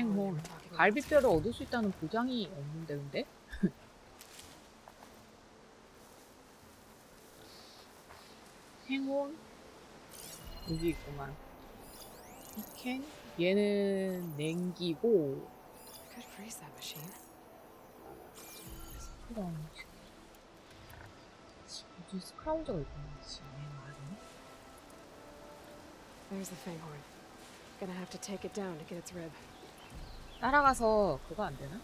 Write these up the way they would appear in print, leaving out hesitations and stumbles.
뭐 갈비뼈를 얻을 수 있다는 보장이 없는데 근데? 행운 여기 있구만. 캔 얘는 냉기고 그럼 무슨 스크라우저가 있구나. There's the fanghorn. Gonna have to take it down to get its rib. 따라가서 그거 안 되나?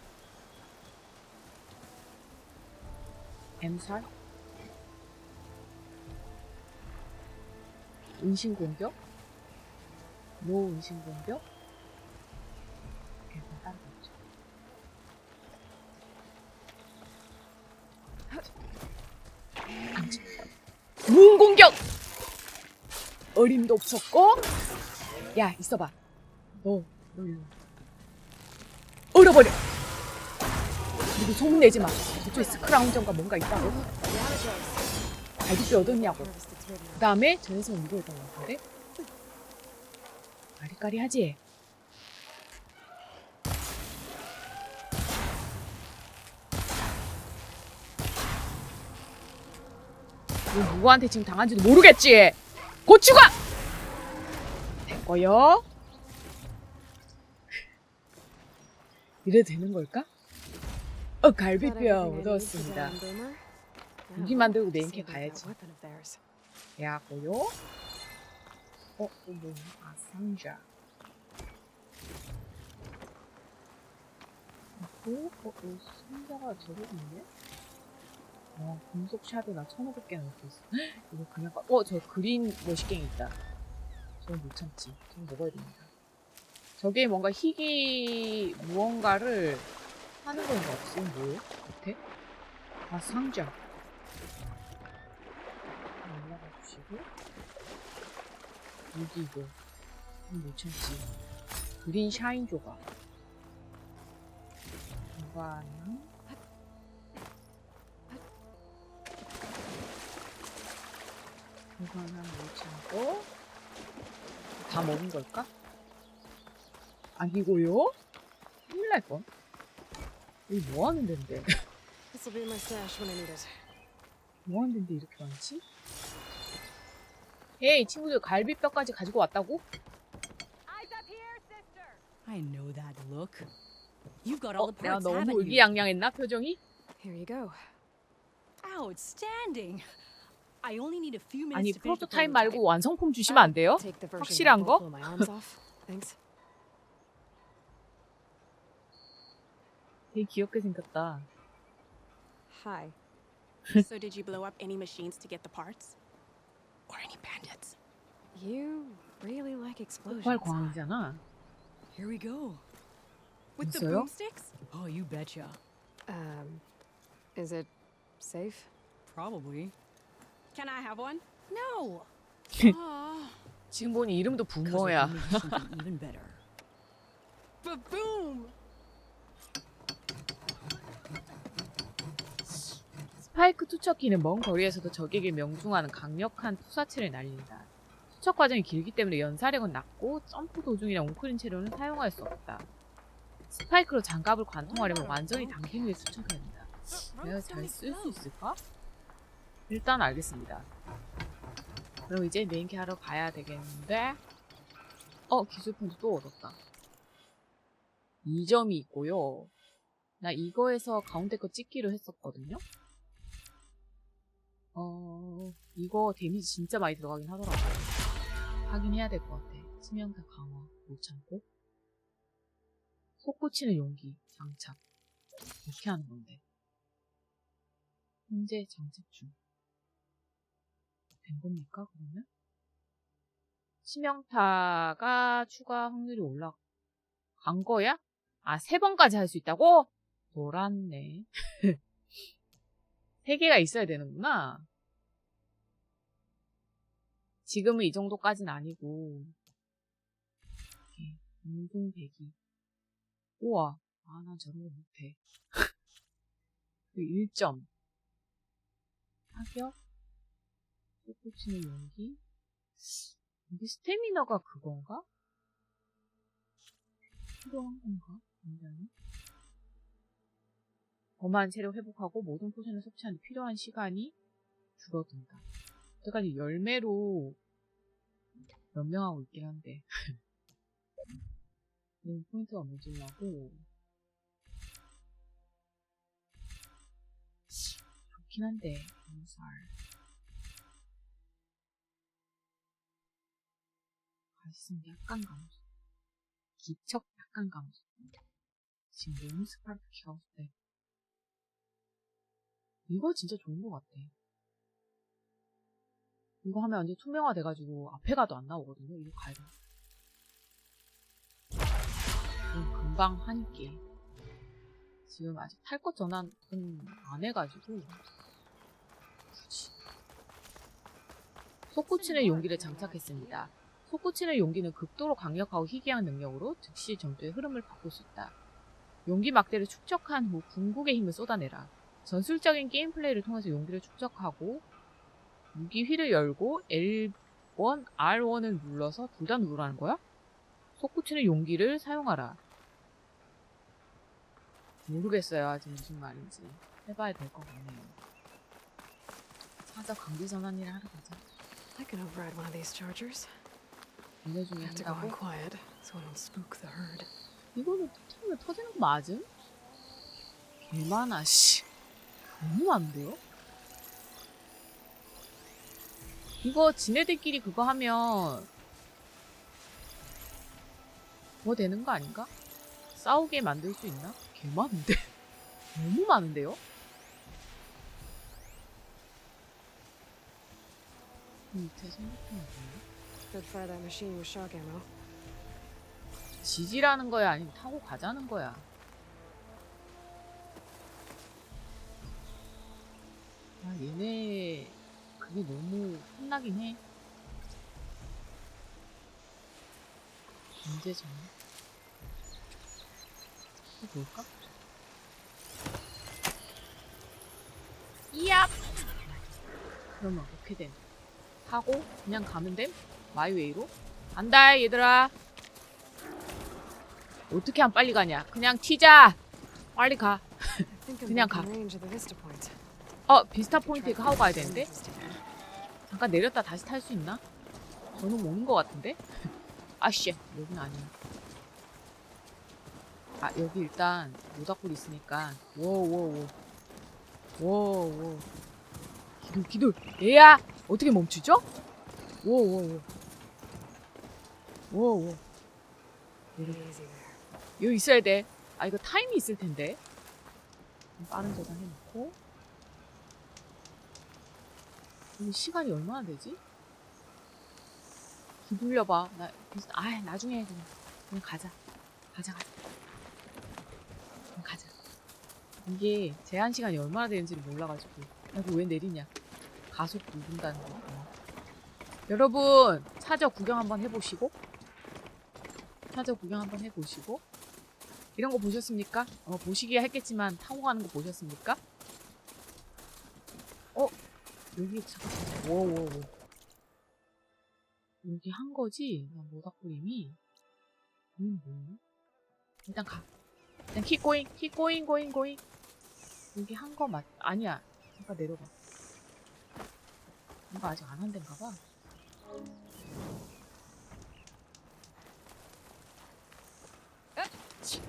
엠살? 은신 공격? 노 은신 공격? 일단 따라가죠. 무은 공격! 어림도 없었고? 야, 있어봐. 너 일로. 얼어버려! 그리고 소문내지 마. 저쪽에 스크라운전과 뭔가 있다고. 갈비뼈 얻었냐고. 그 다음에 저 녀석은 이거 했던 것 같은데? 아리까리하지? 너 누구한테 지금 당한지도 모르겠지? 고추가! 됐고요. 이래도 되는 걸까? 갈비뼈 얻었습니다. 무기 만들고 네임캐 가야지. 야고요. 뭐, 상자. 여기 상자가 저기 있네? 금속 샤드나 1500개나 넣고 있어. 이거 그냥, 저 그린 머시갱이 있다. 저건 못 참지. 저건 먹어야 됩니다. 저게 뭔가 희귀 무언가를 하는 건가 없어? 뭐요? 밑에? 상자. 올라가 주시고. 여기 이거. 못 참지. 그린 샤인 조각. 보관함. 보관함 못 참고. 다 먹은 걸까? 아니고요? 큰일 날뻔. 여기 뭐 하는 데인데? 뭐 하는 데인데 이렇게 많지? 헤이, 친구들 갈비뼈까지 가지고 왔다고? I know that look. You've got all the 내가 parts, 너무 haven't you? 의기양양했나 표정이? Here you go. Outstanding. I only need a few minutes 아니 to finish the 프로토타입 prototype. 말고 완성품 주시면 안 돼요? Take the version 확실한 that 거? won't blow my arms off. Thanks. 되게 귀엽게 생겼다. Hi. So did you blow up any machines to get the parts? Or any bandits? You really like explosions. 폭발 광이잖아. Here we go. With the 있어요? boomsticks? Oh, you betcha. Is it safe? Probably. Can I have one? No. 지금 보니 이름도 붕어야. Something even better. Ba-boom! 스파이크 투척기는 먼 거리에서도 적에게 명중하는 강력한 투사체를 날린다. 투척 과정이 길기 때문에 연사력은 낮고 점프 도중이나 웅크린 채로는 사용할 수 없다. 스파이크로 장갑을 관통하려면 완전히 당긴 후에 투척해야 한다. 내가 잘 쓸 수 있을까? 일단 알겠습니다. 그럼 이제 메인캐 하러 가야 되겠는데 기술 폰트 또 얻었다. 2점이 있고요. 나 이거에서 가운데 거 찍기로 했었거든요. 이거 데미지 진짜 많이 들어가긴 하더라고. 하긴 해야 될 것 같아. 치명타 강화 못 참고. 솟구치는 용기 장착. 이렇게 하는 건데. 현재 장착 중. 된 겁니까 그러면? 치명타가 추가 확률이 올라간 거야? 3번까지 할 수 있다고? 돌았네. 3개가 있어야 되는구나. 지금은 이 정도까지는 아니고. 운동 배기. 우와. 난 저런 거 못해. 1점. 타격. 솟구치는 용기. 이게 스태미너가 그건가? 필요한 건가? 굉장히. 거만 체력 회복하고 모든 포션을 섭취하는 데 필요한 시간이 줄어든다. 여태까지 열매로 연명하고 있긴 한데. 포인트가 없어지려고. 좋긴 한데, 경살. 가시성 약간 감소. 기척 약간 감소. 지금 너무 스파르키가 없대. 이거 진짜 좋은 것 같아. 이거 하면 완전 투명화 돼가지고 앞에 가도 안 나오거든요. 이거 가야 돼. 금방 하니까. 지금 아직 탈 것 전환은 안 해가지고. 굳이. 솟구치는 용기를 장착했습니다. 솟구치는 용기는 극도로 강력하고 희귀한 능력으로 즉시 전투의 흐름을 바꿀 수 있다. 용기 막대를 축적한 후 궁극의 힘을 쏟아내라. 전술적인 게임 플레이를 통해서 용기를 축적하고 무기 휠을 열고 L1, R1을 눌러서 둘 다 누르라는 거야? 솟구치는 용기를 사용하라. 모르겠어요. 아직 무슨 말인지. 해봐야 될 것 같네요. 사자 강제 전환이라 하러 가자. I can override one of these chargers. 얘네 중에 Have to go 한다고? in quiet so I don't spook the herd. 이거는 터트리면 터지는 거 맞음? 개 많아, 씨. 너무 많은데요? 이거 지네들끼리 그거 하면 뭐 되는 거 아닌가? 싸우게 만들 수 있나? 개 많은데? 너무 많은데요? 밑에 생각하면 뭐야? Could fire that machine with shock ammo. 지지라는 거야? 아니면 타고 가자는 거야? 아, 얘네 그게 너무 혼나긴 해. 문제죠. 이거 뭘까? 이야! 그러면 어떻게 됨? 타고 그냥 가면 됨? 마이웨이로? 간다 얘들아. 어떻게 하면 빨리 가냐? 그냥 튀자. 빨리 가. I think I'm 그냥 back 가. in range of the vista point. 비스타 포인트 이거 하고 가야 되는데? 잠깐 내렸다 다시 탈 수 있나? 저는 오는 것 같은데? 아씨, 여긴 아니야. 아, 여기 일단 모닥불 있으니까. 워워워. 워워. 기둘. 얘야! 어떻게 멈추죠? 워워워. 워워. Easy there. 여기 있어야 돼. 아, 이거 타임이 있을 텐데. 빠른 저장 해놓고. 여기 시간이 얼마나 되지? 기둘려봐. 나중에 해, 그냥 가자. 그냥 가자. 이게 제한 시간이 얼마나 되는지를 몰라가지고. 이거 왜 내리냐. 가속 누른다는 거. 여러분, 차저 구경 한번 해보시고. 이런 거 보셨습니까? 보시기야 했겠지만 타고 가는 거 보셨습니까? 여기 잠깐 워워워. 여기 한 거지? 모닥불임이. 뭐야? 일단 가. 그냥 keep going. 여기 한 거 아니야. 잠깐 내려가. 뭔가 아직 안 한 데인가 봐.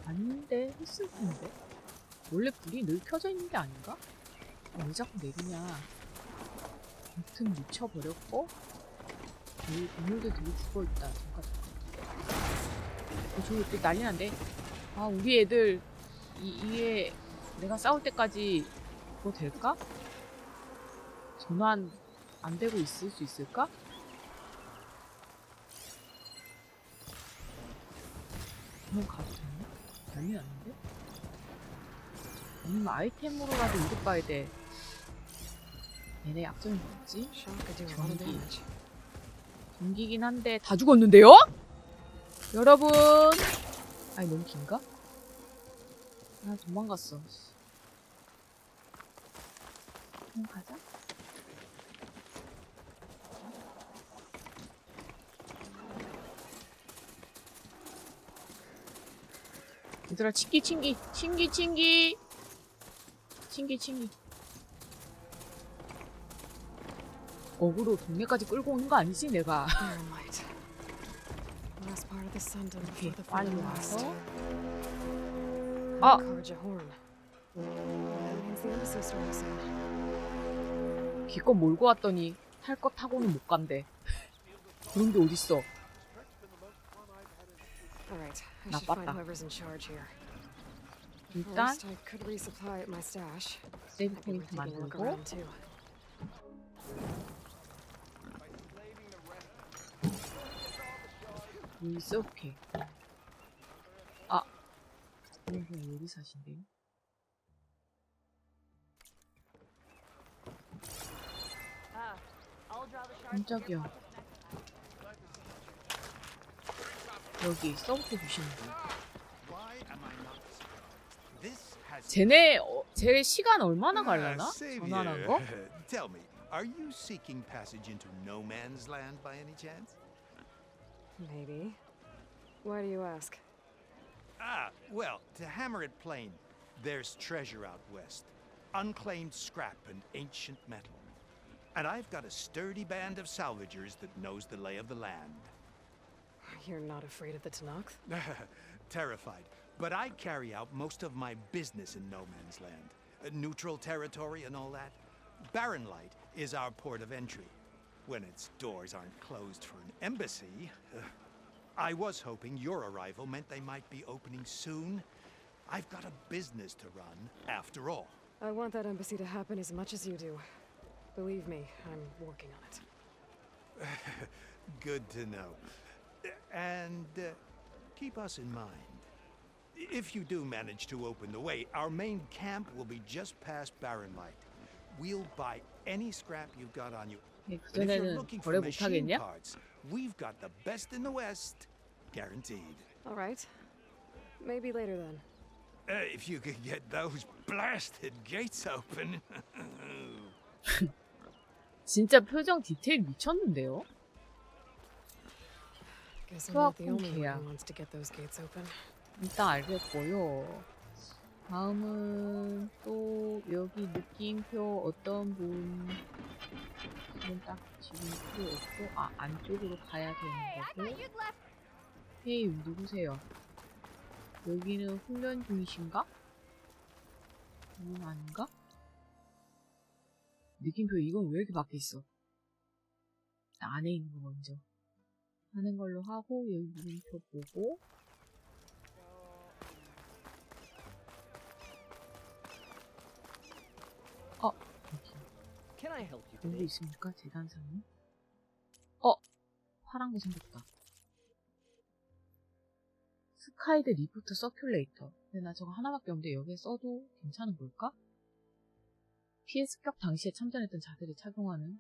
아닌데 했을 텐데. 원래 불이 늘 켜져 있는 게 아닌가? 왜 자꾸 내리냐. 무튼 미쳐버렸고 동물들 되게 죽어있다. 잠깐. 저기 또 난리 난데. 아, 우리 애들 이게 내가 싸울 때까지 그거 될까? 전환 안 되고 있을 수 있을까? 그냥 가도 되나? 난리 났는데? 아니면 아이템으로라도 이득 봐야 돼. 얘네 약점이 뭐였지? Shock could do a lot of damage. 전기긴 한데 다 죽었는데요? 여러분! 아니 너무 긴가? 아 도망갔어. 그냥 가자. 얘들아 칭기. 어그로 동네까지 끌고 오는 거 아니지 내가? Baronlight. Last part of the sun done 오케이 before the 빨리 final last. 와서 Encourage a horn. That means the embassy store is in. 기껏 몰고 왔더니 탈 거 타고는 못 간대. 그런 게 어딨어? All right, I should find 나빴다. whoever's in charge here. 일단 First, I could resupply at my stash. 세이브 Might be 포인트 worth taking a look 만들고 around too. 여기서 오케이. 아 이건 요리사신데요? 깜짝이야. 여기 서브트 주시는 거. 쟤네 제 시간 얼마나 갈라나? 전화한 거? Tell me, are you seeking passage into no man's land by any chance? Maybe. Why do you ask? Ah, well, to hammer it plain, there's treasure out west, unclaimed scrap and ancient metal. And I've got a sturdy band of salvagers that knows the lay of the land. You're not afraid of the Tanakh? Terrified, but I carry out most of my business in no man's land. Neutral territory and all that. Barrenlight is our port of entry. When its doors aren't closed for an embassy. I was hoping your arrival meant they might be opening soon. I've got a business to run, after all. I want that embassy to happen as much as you do. Believe me, I'm working on it. Good to know. And keep us in mind. If you do manage to open the way, our main camp will be just past Barrenlight. We'll buy any scrap you've got on you. 네, And if you're 그전에는 looking for 거래 machine 못하겠냐? parts, we've got the best in the West, guaranteed. All right. Maybe later then. If you could get those blasted gates open. 진짜 표정 디테일 미쳤는데요? Guess I'm not the 수학은 only one 개야. who wants to get those gates open. 일단 알겠고요. 다음은 또 여기 느낌표 어떤 분 지금 딱 지금 필요 없고 안쪽으로 가야 되는 거고. 헤이 누구세요? 여기는 훈련 중이신가? 아닌가? 느낌표 이건 왜 이렇게 밖에 있어? 안에 있는 거 먼저 하는 걸로 하고 여기 느낌표 보고 Can I help you 누구 today? 있습니까? 재단사님? 파란 거 생겼다. 스카이드 리프트 서큘레이터. 근데 나 저거 하나밖에 없는데 여기에 써도 괜찮은 걸까? 피해 습격 당시에 참전했던 자들이 착용하는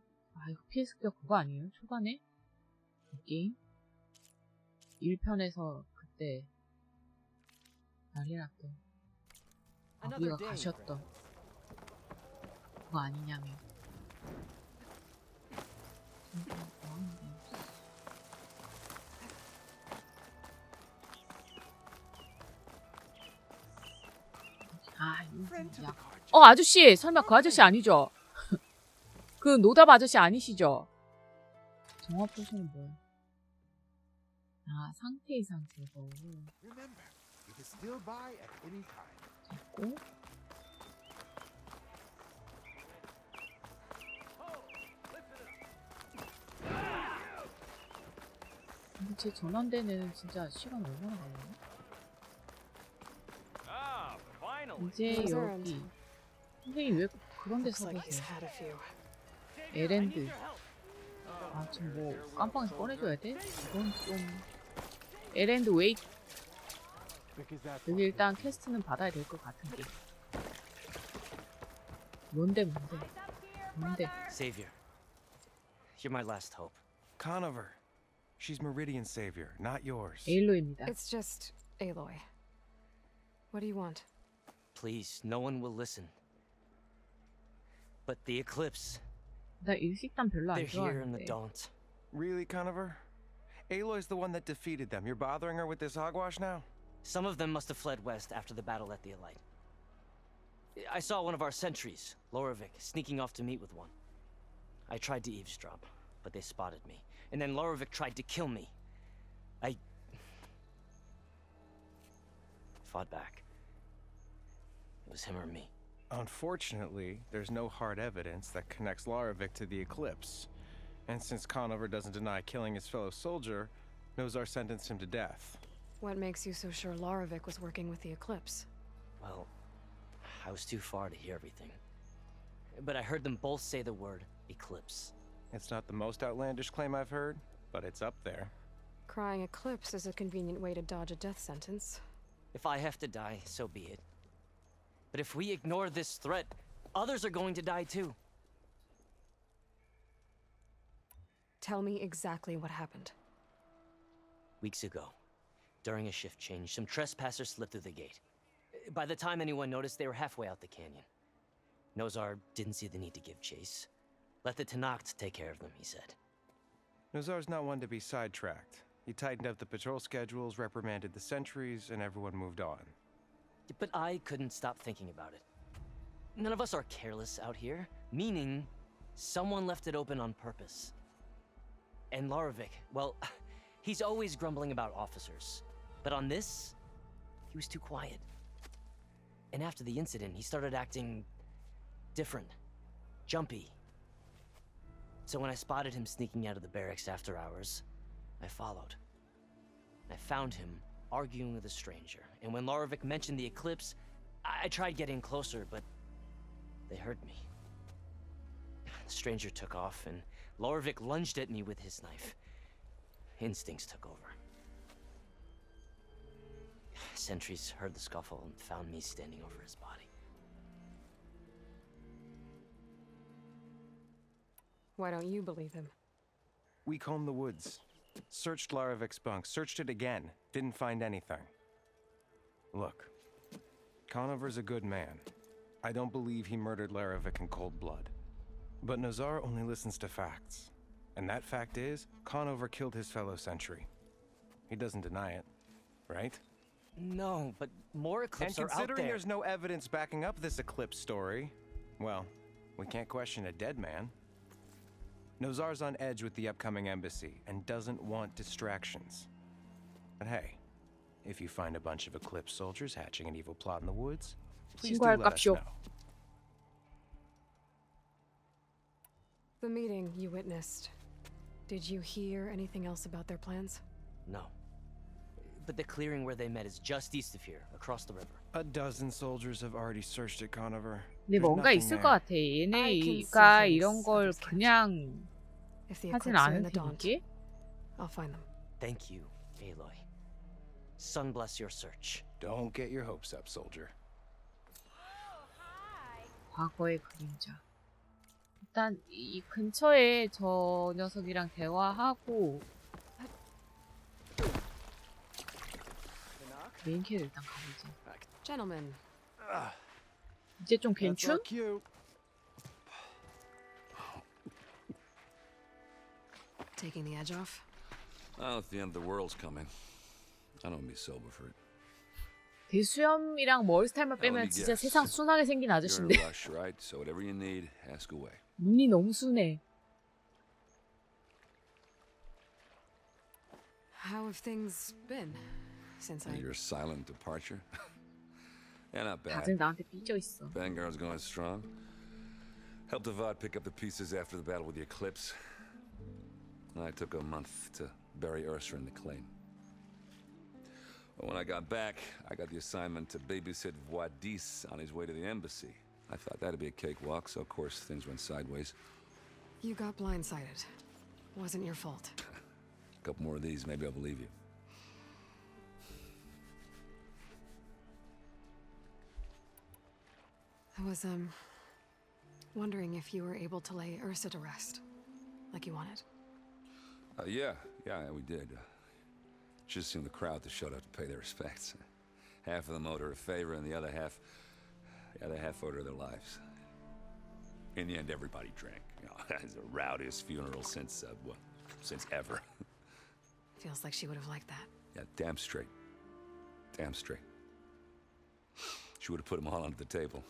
이거 피해 습격 그거 아니에요? 초반에? 이 게임? 1편에서 그때 난리 났던 아비가 가셨던 그거 아니냐며. 아저씨! 설마 그 아저씨 아니죠? 그 노답 아저씨 아니시죠? 정화 포션은 뭐야? 상태 이상 제거. Remember, you can still buy at any time. 됐고. 근데 제 전환대는 진짜 시간 얼마나 걸려요? 이제 여기 선생님 왜 그런 데 Looks like he's 서계세요? had a few. 에랜드 지금 뭐 깜빵에서 꺼내줘야 돼? 이건 좀 에랜드 웨이 여기 일단 퀘스트는 받아야 될 것 같은 게 뭔데 Savior, you're my last hope. Conover. She's Meridian's savior, not yours. 에일로이입니다. It's just Aloy. What do you want? Please, no one will listen. But the eclipse, 나 일식단 별로 안 they're here in the 좋아하는데 Daunt. Really, Conover? Aloy's the one that defeated them. You're bothering her with this hogwash now? Some of them must have fled west after the battle at the Elite. I saw one of our sentries, Loravik, sneaking off to meet with one. I tried to eavesdrop, but they spotted me. And then Loravik tried to kill me. I fought back. It was him or me. Unfortunately, there's no hard evidence that connects Loravik to the Eclipse. And since Conover doesn't deny killing his fellow soldier, Nozar sentenced him to death. What makes you so sure Laravik was working with the Eclipse? Well, I was too far to hear everything. But I heard them both say the word Eclipse. It's not the most outlandish claim I've heard, but it's up there. Crying Eclipse is a convenient way to dodge a death sentence. If I have to die, so be it. But if we ignore this threat, others are going to die too. Tell me exactly what happened. Weeks ago, during a shift change, some trespassers slipped through the gate. By the time anyone noticed, they were halfway out the canyon. Nozar didn't see the need to give chase. Let the Tenakth take care of them, he said. Nozar's not one to be sidetracked. He tightened up the patrol schedules, reprimanded the sentries, and everyone moved on. But I couldn't stop thinking about it. None of us are careless out here, meaning someone left it open on purpose. And Loravik, well, he's always grumbling about officers. But on this, he was too quiet. And after the incident, he started acting different, jumpy. So when I spotted him sneaking out of the barracks after hours, I followed. I found him arguing with a stranger, and when Loravik mentioned the Eclipse, I tried getting closer, but they heard me. The stranger took off, and Loravik lunged at me with his knife. Instincts took over. Sentries heard the scuffle and found me standing over his body. Why don't you believe him? We combed the woods, searched Laravik's bunk, searched it again, didn't find anything. Look, Conover's a good man. I don't believe he murdered Laravik in cold blood. But Nozar only listens to facts. And that fact is, Conover killed his fellow sentry. He doesn't deny it, right? No, but more Eclipse And are out considering there. there's no evidence backing up this Eclipse story, well, we can't question a dead man. Nozar's on edge with the upcoming embassy and doesn't want distractions. But hey, if you find a bunch of Eclipse soldiers hatching an evil plot in the woods, please do 신고할 let us 값이요. know. The meeting you witnessed. Did you hear anything else about their plans? No. But the clearing where they met is just east of here, across the river. A dozen soldiers have already searched it, Conover. 근데 There's 뭔가 nothing 있을 there. 것 같아. I can see 얘네가 things 이런 걸 others can't. 그냥 If the 하진 Eclipse are in 않을 the Daunt, 테니까. I'll find them. Thank you, Aloy. Sun bless your search. Don't get your hopes up, soldier. 과거의 그림자. 일단 이 근처에 저 녀석이랑 대화하고 메인 캐를 일단 가보지. Gentlemen, 이제 좀 괜춘? taking the edge off. Well, if the end of the world's coming, I don't be sober for it. 대수염이랑 머리 스타일만 빼면 진짜 guess. 세상 순하게 생긴 You're in 아저씨인데 a rush, right? So whatever you need, ask away. 눈이 너무 순해. How have things been since I... Your silent departure? Yeah, not bad. 다들 나한테 삐져 있어. Vanguard's going strong. Helped Avad pick up the pieces after the battle with the Eclipse. I took a month to bury Ursa in the claim. But when I got back, I got the assignment to babysit Voidis on his way to the embassy. I thought that'd be a cakewalk, so of course things went sideways. You got blindsided. Wasn't your fault. A couple more of these, maybe I'll believe you. I was, wondering if you were able to lay Ursa to rest, like you wanted. Yeah, we did. Just seemed the crowd that showed up to pay their respects. Half of them owed her a favor, and the other half owed her their lives. In the end, everybody drank. You know, it's the rowdiest funeral since ever. Feels like she would have liked that. Yeah, damn straight. Damn straight. She would have put them all under the table.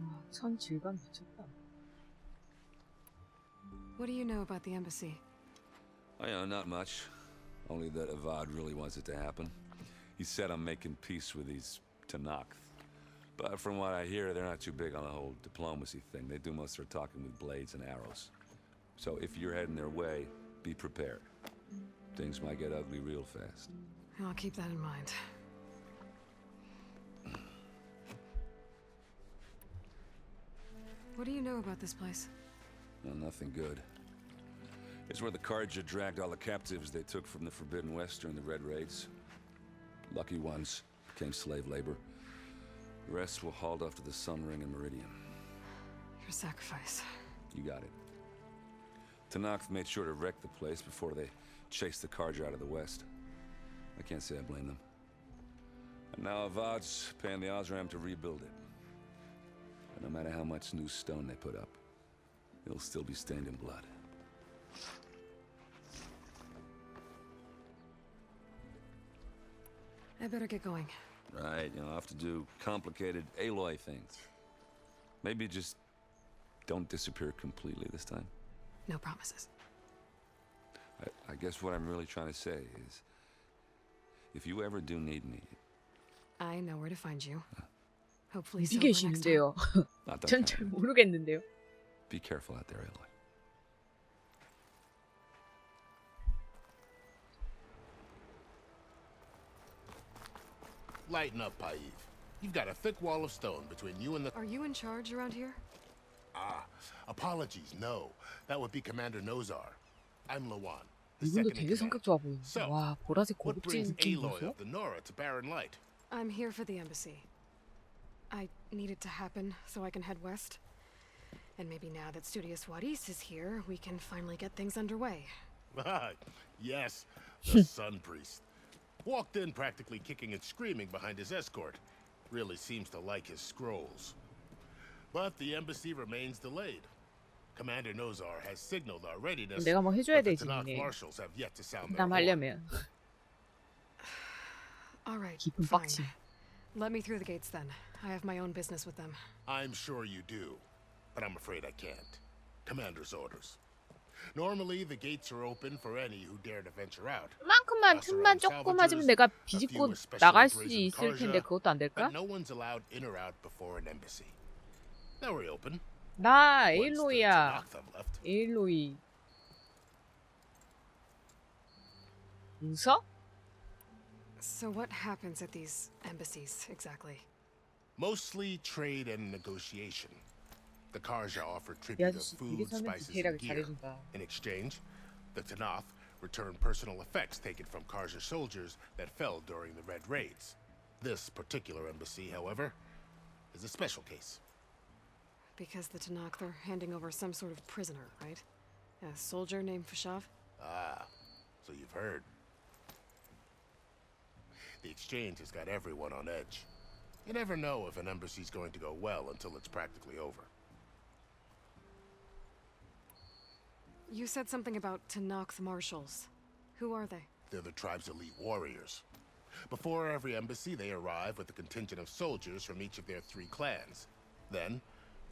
와, 천 질감 미쳤다. What do you know about the embassy? Oh, yeah, not much. Only that Avad really wants it to happen. He said I'm making peace with these Tanakh. But from what I hear, they're not too big on the whole diplomacy thing. They do most of their talking with blades and arrows. So if you're heading their way, be prepared. Things might get ugly real fast. I'll keep that in mind. What do you know about this place? Well, nothing good. It's where the Carja dragged all the captives they took from the Forbidden West during the Red Raids. Lucky ones became slave labor. The rest were hauled off to the Sun Ring and Meridian. Your sacrifice. You got it. Tanakh made sure to wreck the place before they chased the Carja out of the West. I can't say I blame them. And now Avad's paying the Osram to rebuild it. And no matter how much new stone they put up, it'll still be stained in blood. I better get going. Right, I'll have to do complicated Aloy things. Maybe just don't disappear completely this time. No promises. I guess what I'm really trying to say is, if you ever do need me, I know where to find you. Hopefully 어디 sober next time. 계시는데요? not that 전 kind 잘 of- 모르겠는데요. Be careful out there, Aloy. Lighten up, Paiv. You've got a thick wall of stone between you and the... Are you in charge around here? Ah, apologies, no. That would be Commander Nozar. I'm Lawan, the 이분도 second in 되게 command. 성격 좋아 보이는데. So, 와, 보라색 What brings 고급진 느낌 Aloy 보소? of the Nora to Barren Light? I'm here for the embassy. I need it to happen so I can head west. And maybe now that Studious Wadis is here, we can finally get things underway. Ah, yes, the Sun Priest. Walked in practically kicking and screaming behind his escort. Really seems to like his scrolls. But the embassy remains delayed. Commander Nozar has signaled our readiness, 내가 뭐 해줘야 but the 되지, Tanakh 니네. marshals have yet to sound their horn. 부담하려면. All right, 깊은 fine. 빡침. Let me through the gates then. I have my own business with them. I'm sure you do, but I'm afraid I can't. Commander's orders. Normally, the gates are open for any who dare to venture out. 그만큼만 틈만 조금 하지면 내가 비집고 나갈 수 있을 텐데 그것도 안 될까? But no one's allowed in or out before an embassy. Now we're open. 나 Once the 에일로이야. Tanakh have left. 에일로이. 웃어? So what happens at these embassies exactly? Mostly trade and negotiation. The Karja offer 이 tribute of 아저씨 되게 food, 설명 spices, 디테일하게 and gear. 잘해준다. In exchange, the Tanakh return personal effects taken from Karja soldiers that fell during the Red Raids. This particular embassy, however, is a special case. Because the Tanakh, they're handing over some sort of prisoner, right? A soldier named Fashav? Ah, so you've heard. The exchange has got everyone on edge. You never know if an embassy's going to go well until it's practically over. You said something about Tanakh marshals. Who are they? They're the tribe's elite warriors. Before every embassy, they arrive with a contingent of soldiers from each of their 3 clans. Then,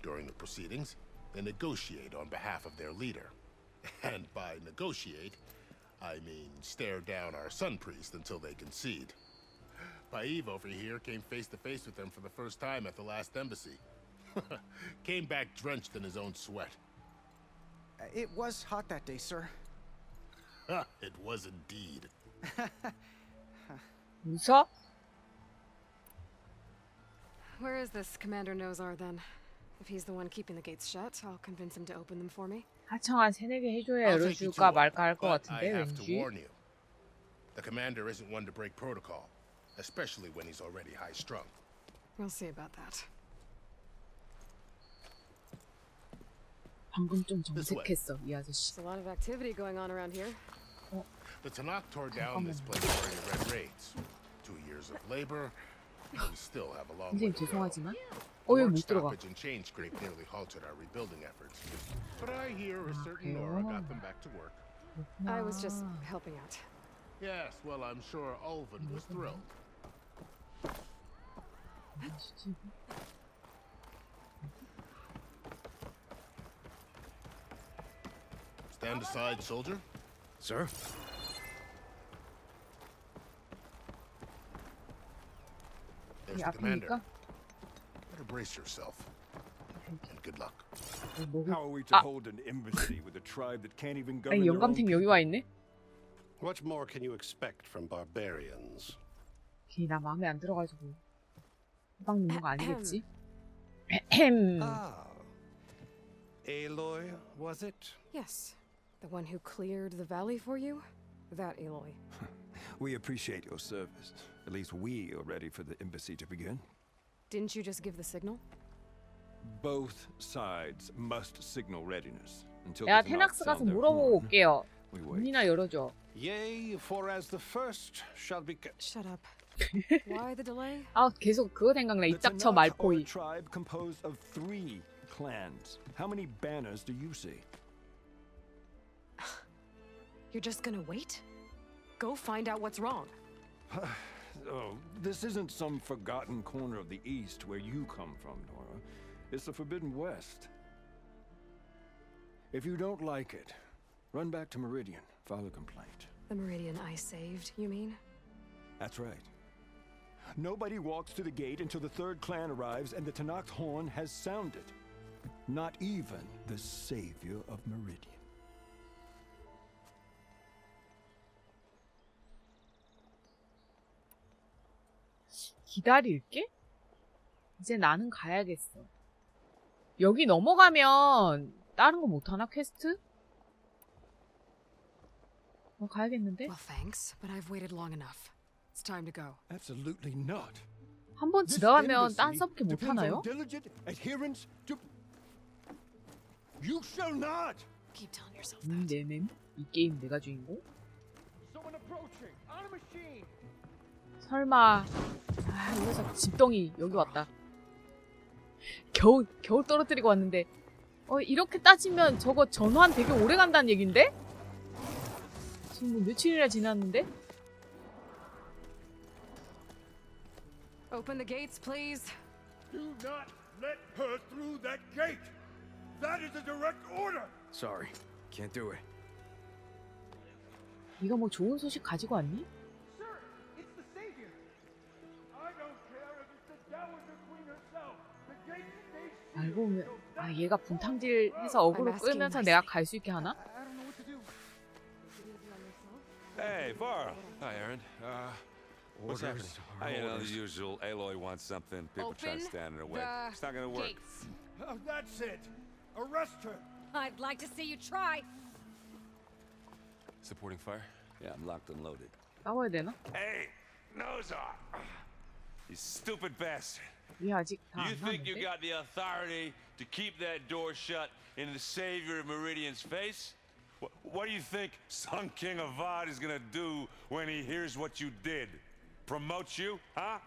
during the proceedings, they negotiate on behalf of their leader. And by negotiate, I mean stare down our Sun Priest until they concede. Paiv over here came face to face with them for the first time at the last embassy. Came back drenched in his own sweat. It was hot that day, sir. It was indeed. 웃어? Where is this Commander Nozar then? If he's the one keeping the gates shut, I'll convince him to open them for me. 하청한 3-4개 해줘야 I'll take you to 열어줄까 him, 말까 할 것 but I 같은데 have to 왠지. warn you. The commander isn't one to break protocol, especially when he's already high-strung. We'll see about that. 방금 좀 정색했어 이 아저씨. There's a lot of activity going on around here. The Tanakh tore down this place during the Red Raids. 2 years of labor, we still have a long way 선생님 to go. 죄송하지만 The 여기 work 못 들어가. stoppage and chain scrape nearly halted our rebuilding efforts. But I hear a certain Nora got them back to work. I was just helping out. Yes, well, I'm sure Ulvin was thrilled. Stand aside, soldier. Sir? There's 이게 the commander. 아프니까? Better brace yourself. And good luck. How are we to hold an embassy with a tribe that can't even govern 아니 their own 영감탱이 여기 와 있네? What more can you expect from barbarians? 괜히 나 마음에 안 들어가지고 후방 누는 거 아니겠지? Ah. Aloy, was it? Yes. The one who cleared the valley for you? That Aloy. We appreciate your service. At least we are ready for the embassy to begin. Didn't you just give the signal? Both sides must signal readiness. Until 내가 the Tenakth 테낙스 가서 sound their 물어보고 horn, 올게요. we wait. 문이나 열어줘. Yea, for as the first shall be... Shut up. Why the delay? 아 계속 그거 생각나. 이 The 짝쳐 Tenakth are a 말포이. tribe composed of 3 clans. How many banners do you see? You're just gonna wait? Go find out what's wrong. Oh, this isn't some forgotten corner of the East where you come from, Nora. It's the Forbidden West. If you don't like it, run back to Meridian, file a complaint. The Meridian I saved, you mean? That's right. Nobody walks to the gate until the 3rd clan arrives and the Tenakth horn has sounded. Not even the savior of Meridian. 기다릴게? 이제 나는 가야겠어. 여기 넘어가면 다른 거 못하나? 퀘스트? 가야겠는데? Well, thanks, but I've waited long enough. It's time to go. Absolutely not. 한 번 This 지나가면 딴 embassy 서브게 depends 못하나요? on diligent adherence to. You shall not. Keep telling yourself that. 네네. 이 게임 내가 주인공? Someone approaching on a machine. 설마. 아, 이 녀석 집덩이 여기 왔다. 겨우 떨어뜨리고 왔는데. 이렇게 따지면 저거 전환 되게 오래 간다는 얘긴데? 지금 뭐 며칠이나 지났는데? Open the gates, please. Do not let her through that gate. That is a direct order. Sorry, can't do it. 네가 뭐 좋은 소식 가지고 왔니? Sir, it's the savior. I don't care if it's the Dowager Queen herself. The gate stays sealed. 알고 보면 아 얘가 분탕질 해서 어그로 끌면서 내가 갈 수 있게 하나? I don't know what to do. Hey, Varl. Hi, Aaron. What's happening? You know, the usual. Aloy wants something. People try to stand in her way. It's not gonna work. Oh, that's it. Arrest her. I'd like to see you try. Supporting fire? Yeah, I'm locked and loaded. 싸워야 되나? Hey, Nozar! You stupid bastard. 얘 아직 다 You 안 think you 하는데? got the authority to keep that door shut in the savior of Meridian's face? What do you think Sun King Avad is gonna do when he hears what you did? Promote you, huh?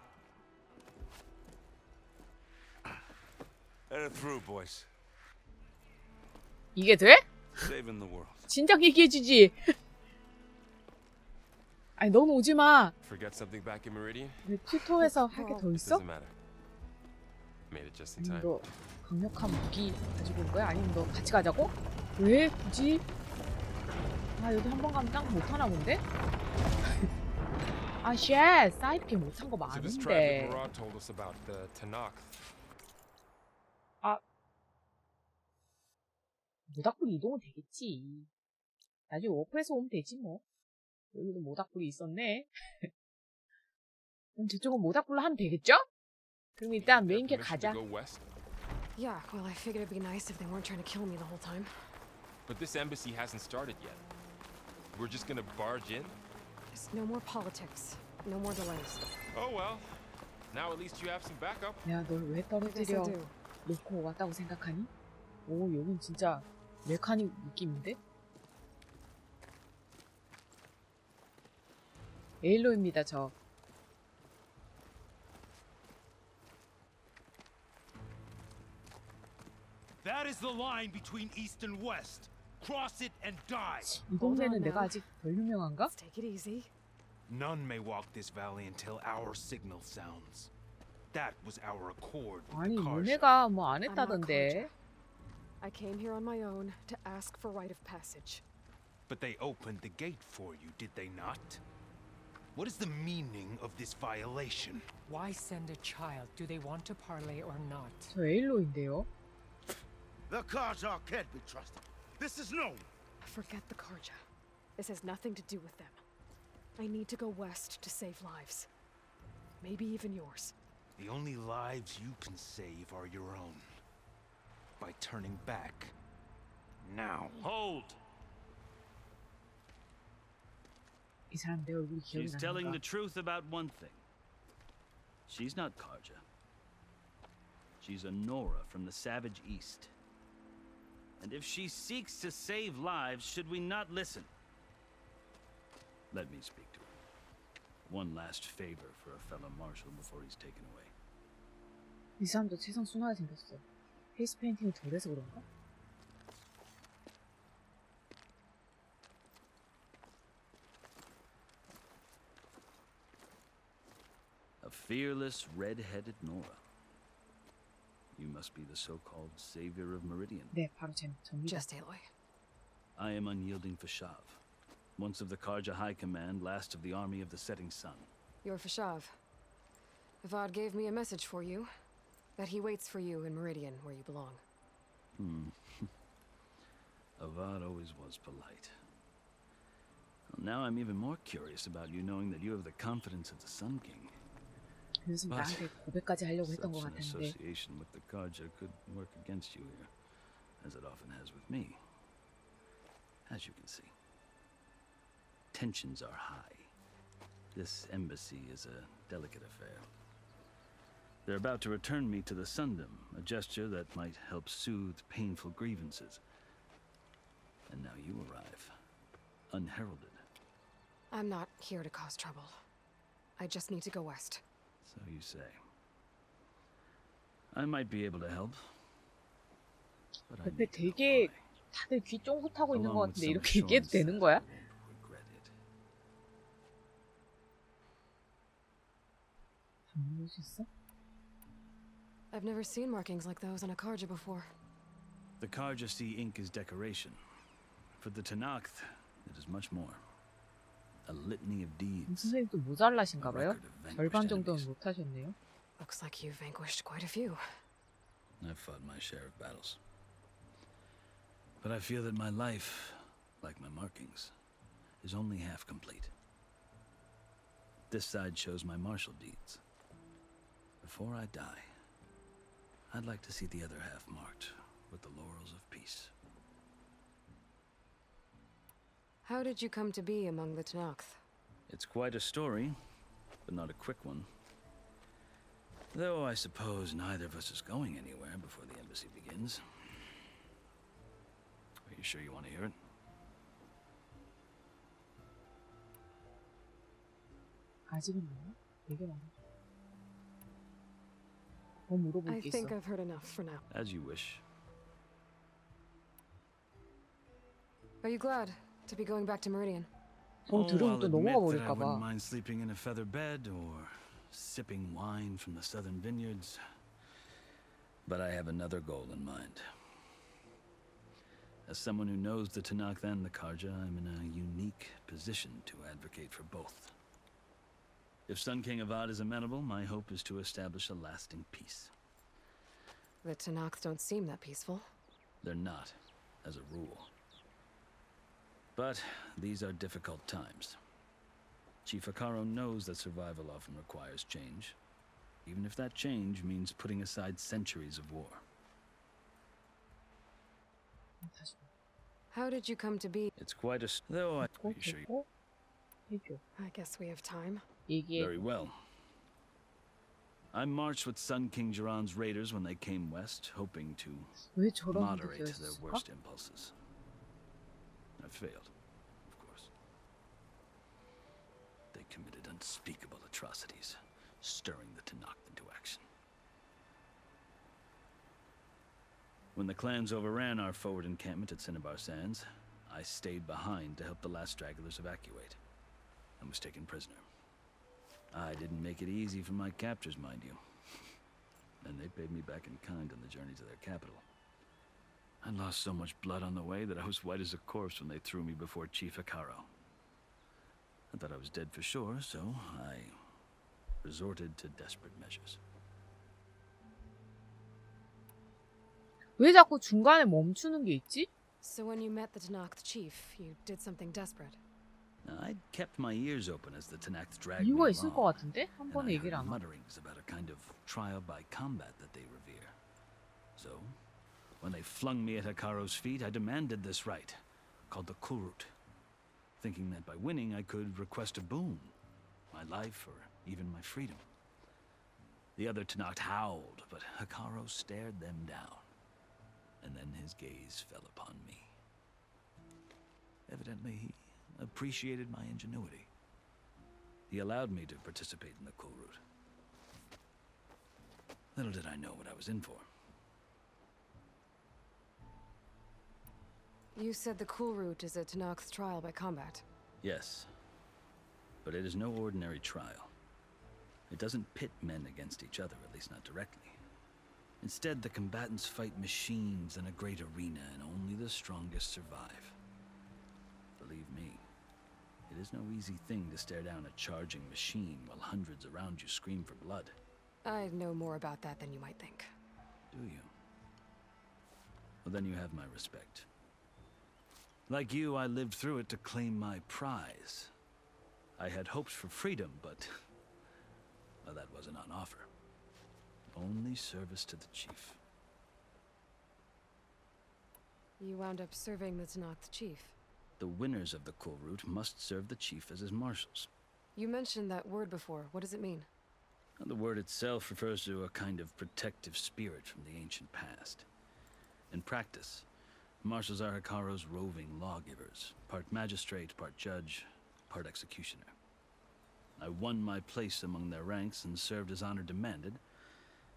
Let her through, boys. 이게 돼? Saving the world. 진작 얘기해주지. 아니 넌 오지 마. Forget something back in Meridian? 왜 튜토에서 할 게 더 있어? Doesn't matter. Made it just in 아니 time. 너 강력한 무기 가지고 온 거야? 아니면 너 같이 가자고? 왜 굳이? 아 여기 한 번 가면 딴 거 못하나 본데? 아 쉣! 사이드게 못한 거 So this tribe that 많은데. Murad told us about, the Tenakth. 아 모닥불이 이동은 되겠지. 나중에 워프에서 오면 되지 뭐. 여기도 모닥불이 있었네. 그럼 저쪽은 모닥불로 하면 되겠죠? 그럼 일단 메인캐 가자. Go west. Yeah, well, I figured it'd be nice if they weren't trying to kill me the whole time. But this embassy hasn't started yet. We're just gonna barge in? Just no more politics. No more delays. Oh well. Now at least you have some backup. 야, 널 왜 Yes, I 떨어뜨려 do. 놓고 왔다고 생각하니? 오, 여긴 진짜 메카닉 느낌인데? 에일로입니다, 저. That is the line between east and west. Cross it and die. 이 동네는 on 내가 now. 아직 덜 유명한가? Let's take it easy. None may walk this valley until our signal sounds. That was our accord with 아니 the Karja. 얘네가 뭐 안 I'm not 했다던데. Karja. I came here on my own to ask for rite of passage. But they opened the gate for you, did they not? What is the meaning of this violation? Why send a child? Do they want to parley or not? 저 에일로인데요. The Karja can't be trusted. This is known. Forget the Karja. This has nothing to do with them. I need to go west to save lives. Maybe even yours. The only lives you can save are your own. By turning back. Now. Hold! 이 사람 내 얼굴이 기억이 She's telling the 나는가? truth about one thing. She's not Karja. She's a Nora from the Savage East. And if she seeks to save lives, should we not listen? Let me speak to her. One last favor for a fellow marshal before he's taken away. 이 사람도 세상 순하게 생겼어. 페이스 페인팅이 덜해서 그런가? A fearless, red-headed Nora. You must be the so-called savior of Meridian. 네, 바로 접니다. Just Aloy. I am unyielding Fashav, once of the Karja High Command, last of the army of the setting sun. You're Fashav. Avad gave me a message for you. That he waits for you in Meridian, where you belong. Avad always was polite. Well, now I'm even more curious about you knowing that you have the confidence of the Sun King. 그래서 But 나한테 고백까지 하려고 했던 것 such an 같은데. association with the Karja could work against you here, as it often has with me. As you can see, tensions are high. This embassy is a delicate affair. They're about to return me to the Sundom, a gesture that might help soothe painful grievances. And now you arrive, unheralded. I'm not here to cause trouble. I just need to go west. So you say. I might be able to help. But I 옆에 need to know 되게 why. 다들 귀 쫑긋하고 있는 Along 것 with 같은데 some 이렇게 얘기해도 assurance 되는 거야? regret it. 다 모를 수 있어? I've never seen markings like those on a Karja before. The Karja see ink as decoration. For the Tanakh, it is much more. A litany of deeds. 선생님 또 모자라신가 봐요? 절반 정도는 못 하셨네요. Looks like you've vanquished quite a few. I've fought my share of battles. But I feel that my life, like my markings, is only half complete. This side shows my martial deeds. Before I die, I'd like to see the other half marked with the laurels of peace. How did you come to be among the Tanakh? It's quite a story, but not a quick one. Though I suppose neither of us is going anywhere before the embassy begins. Are you sure you want to hear it? 아직은 뭐야? 되게 많아. 뭐 물어볼 I 게 think 있어. I've heard enough for now. As you wish. Are you glad to be going back to Meridian? 들으면 I'll 또 admit 넘어가 that I 버릴까 봐. wouldn't mind sleeping in a feather bed or sipping wine from the southern vineyards. But I have another goal in mind. As someone who knows the Tanakh and the Karja, I'm in a unique position to advocate for both. If Sun King Avad is amenable, my hope is to establish a lasting peace. The Tanakh don't seem that peaceful. They're not, as a rule. But these are difficult times. Chief Akaro knows that survival often requires change, even if that change means putting aside centuries of war. How did you come to be? It's quite a... Though I... Are you sure you... 해줘. I guess we have time. 얘기해. Very well. I marched with Sun King Jiran's raiders when they came west, hoping to 왜 저런 moderate their 느껴졌을까? worst impulses. I failed, of course. They committed unspeakable atrocities, stirring the Tanakh into action. When the clans overran our forward encampment at Cinnabar Sands, I stayed behind to help the last stragglers evacuate. and was taken prisoner. I didn't make it easy for my captors, mind you. And they paid me back in kind on the journey to their capital. I lost so much blood on the way that I was white as a corpse when they threw me before Chief Hikaru. I thought I was dead for sure, so I resorted to desperate measures. 왜 자꾸 중간에 멈추는 게 있지? So when you met the Tenakth chief, you did something desperate. I kept my ears open as the Tenakth dragged me 이유가 있을 것 along, 같은데? 한 and 번에 I 얘기를 heard 안 하고. mutterings about a kind of trial by combat that they revere. So, when they flung me at Hikaru's feet, I demanded this right, called the Kurut, thinking that by winning I could request a boon, my life or even my freedom. The other Tenakth howled, but Hikaru stared them down, and then his gaze fell upon me. Evidently, he appreciated my ingenuity. He allowed me to participate in the Kurut. Little did I know what I was in for. You said the cool route is a Tenakth trial by combat. Yes, but it is no ordinary trial. It doesn't pit men against each other, at least not directly. Instead, the combatants fight machines in a great arena, and only the strongest survive. Believe me, it is no easy thing to stare down a charging machine while hundreds around you scream for blood. I know more about that than you might think. Do you? Well, then you have my respect. Like you, I lived through it to claim my prize. I had hoped for freedom, but well, that wasn't on offer. Only service to the chief. You wound up serving the Tenakth chief. The winners of the cool route must serve the chief as his marshals. You mentioned that word before. What does it mean? The word itself refers to a kind of protective spirit from the ancient past. In practice, marshals are Hikaru's roving lawgivers, part magistrate, part judge, part executioner. I won my place among their ranks and served as honor demanded,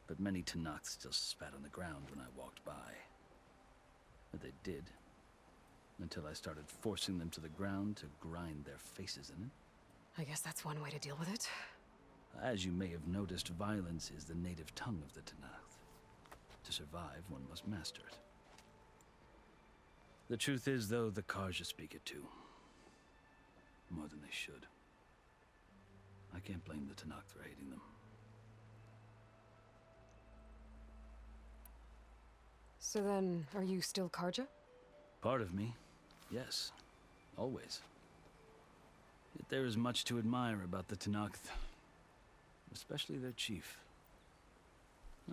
but many Tenakth still spat on the ground when I walked by. But they did, until I started forcing them to the ground to grind their faces in it. I guess that's one way to deal with it. As you may have noticed, violence is the native tongue of the Tenakth. To survive, one must master it. The truth is, though, the Karja speak it too. More than they should. I can't blame the Tenakth for hating them. So then, are you still Karja? Part of me, yes. Always. Yet there is much to admire about the Tenakth. Especially their chief.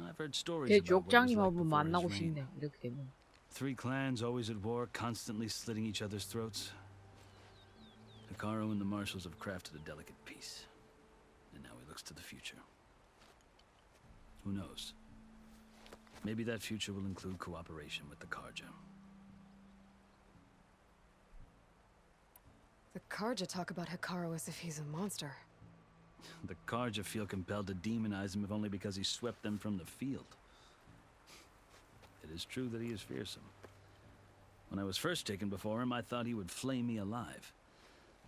I've heard stories 제 about what it was 족장님 like 한번 before 만나고 his reign. 싶네. 이렇게 되면. 3 clans always at war, constantly slitting each other's throats. Hikaru and the marshals have crafted a delicate peace. And now he looks to the future. Who knows? Maybe that future will include cooperation with the Karja. The Karja talk about Hikaru as if he's a monster. The Karja feel compelled to demonize him if only because he swept them from the field. It is true that he is fearsome. When I was first taken before him, I thought he would flay me alive.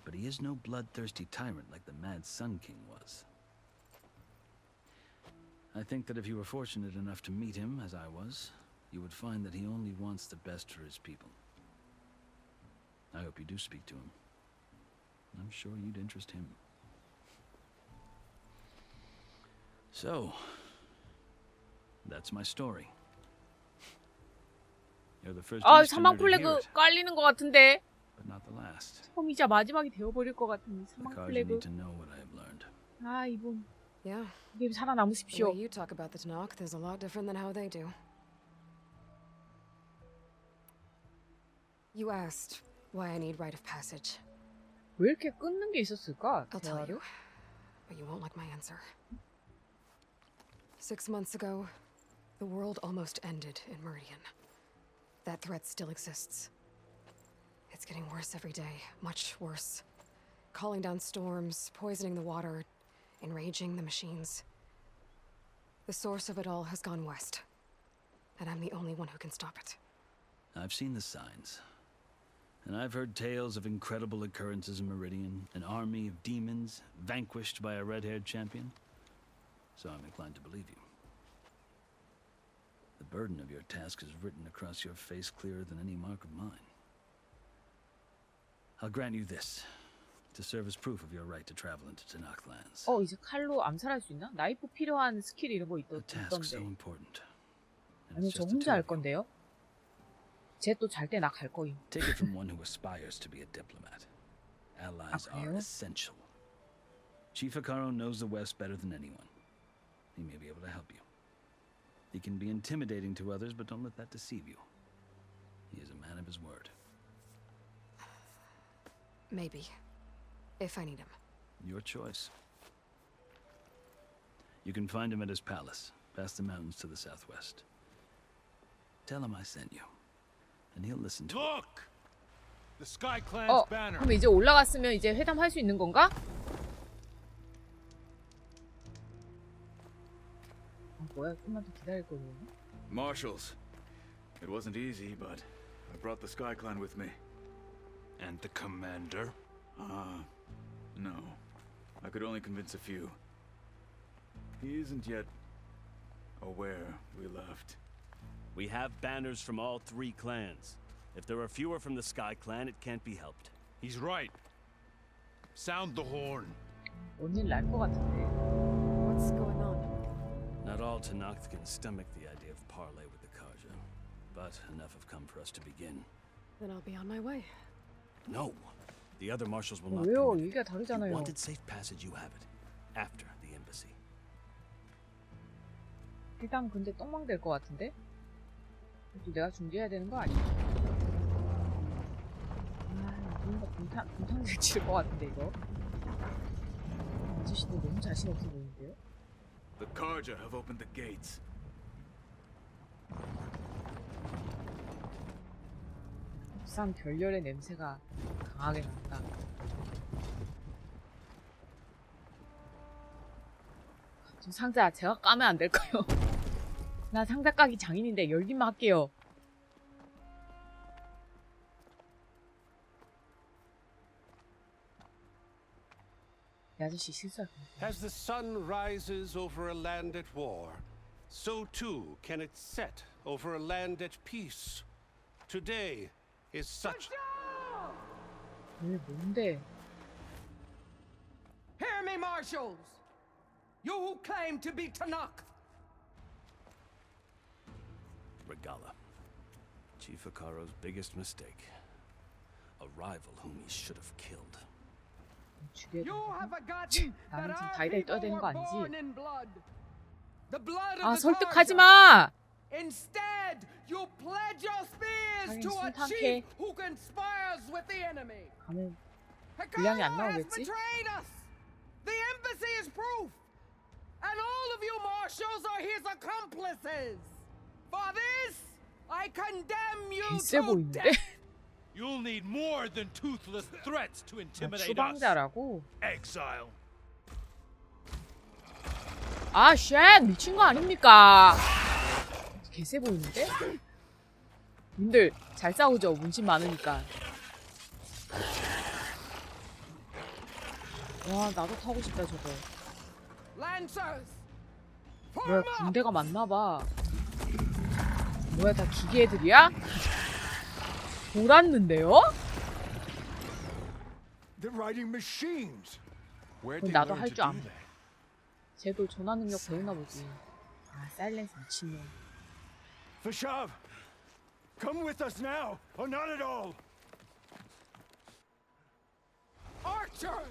But he is no bloodthirsty tyrant like the Mad Sun King was. I think that if you were fortunate enough to meet him, as I was, you would find that he only wants the best for his people. I hope you do speak to him. I'm sure you'd interest him. So, that's my story. You're the first 아, Easterner 사망 to hear 플래그 it, 깔리는 것 같은데. but not the last. 처음이자 마지막이 되어버릴 것 같은 The 사망 Karja 플래그. need to know what I have learned. 아, 이분. Yeah. 이게 The 살아남으십시오. way you talk about the Tenakth is a lot different than how they do. You asked why I need rite of passage. 왜 이렇게 끊는 게 있었을까? I'll tell you, but you won't like my answer. 6 months ago, the world almost ended in Meridian. That threat still exists. It's getting worse every day, much worse. Calling down storms, poisoning the water, enraging the machines. The source of it all has gone west, and I'm the only one who can stop it. I've seen the signs, And I've heard tales of incredible occurrences in Meridian, an army of demons vanquished by a red-haired champion. So I'm inclined to believe you. The burden of your task is written across your face clearer than any mark of mine. I'll grant you this, to serve as proof of your right to travel into Tanakh lands. 이제 칼로 암살할 수 있나? 나이프 필요한 스킬 이런 거 The task's so 있던데. important. 아니 저 혼자 할 건데요? 쟤 또 잘 때 나 갈 거임. Take it from one who aspires to be a diplomat. Allies are 그래요? essential. Chief Hikaru knows the West better than anyone. He may be able to help you. He can be intimidating to others, but don't let that deceive you. He is a man of his word. Maybe. If I need him. Your choice. You can find him at his palace, past the mountains to the southwest. Tell him I sent you, and he'll listen to Look! The Sky Clan's banner. 그럼 이제 올라갔으면 이제 회담할 수 있는 건가? 뭐야, 좀만 더 기다릴 거군요. Marshals. It wasn't easy, but I brought the Sky Clan with me. And the commander? No. I could only convince a few. He isn't yet aware we left. We have banners from all 3 clans. If there are fewer from the Sky Clan, it can't be helped. He's right. Sound the horn. 뭔일 날 것 같은데. What's going on? Not all Tanakh can stomach the idea of parley with the Karja, but enough have come for us to begin. Then I'll be on my way. No, the other marshals will not 왜요? permit it. 얘기가 다르잖아요. You wanted safe passage, you have it. After the embassy. 일단 근데 똥망 될 것 같은데? 또 내가 중재해야 되는 거 아니야? 뭔가 분탕 칠 것 같은데 이거. 아저씨도 너무 자신 없어 보이는데요? The Karja have opened the gates. 옥상 결렬의 냄새가 강하게 난다. 저 상자 제가 까면 안 될까요? 나 상자 까기 장인인데 열기만 할게요. 이 아저씨 실수할 거야. As the sun rises over a land at war, so too can it set over a land at peace. Today is such. 왜 뭔데? Hear me, marshals! You who claim to be Tanakh! Regala. Chief Hikaru's biggest mistake. A rival whom he should have killed. You have forgotten that 나는 지금 our 다이다이 떠야 people 되는 were 거 아니지? born in blood. The blood 아 of the 설득하지 Karja. 마! Instead, you pledge your spears 하긴 to a 순탄케. chief who conspires with the enemy. 가면 분량이 안 Hikaru has 나오겠지? betrayed us. The embassy is proof, and all of you marshals are his accomplices. For this, I condemn you 개쎄 to 보이는데? death. You'll need more than toothless threats to intimidate us. 추방자라고? Exile. 아, 쉣! 미친 거 아닙니까? 개쎄 보이는데? 님들 잘 싸우죠? 문신 많으니까. 와, 나도 타고 싶다 저거. Lancers, 뭐야, 군대가 많나봐. 뭐야, 다 기계 애들이야? 돌았는데요? They're riding machines. Where'd 그럼 they 나도 learn 할 to 줄 do 암. that? 쟤도 전화 능력 배우나 보지. 아, 사일렌스 미친놈. Vashav, come with us now, or not at all. archers,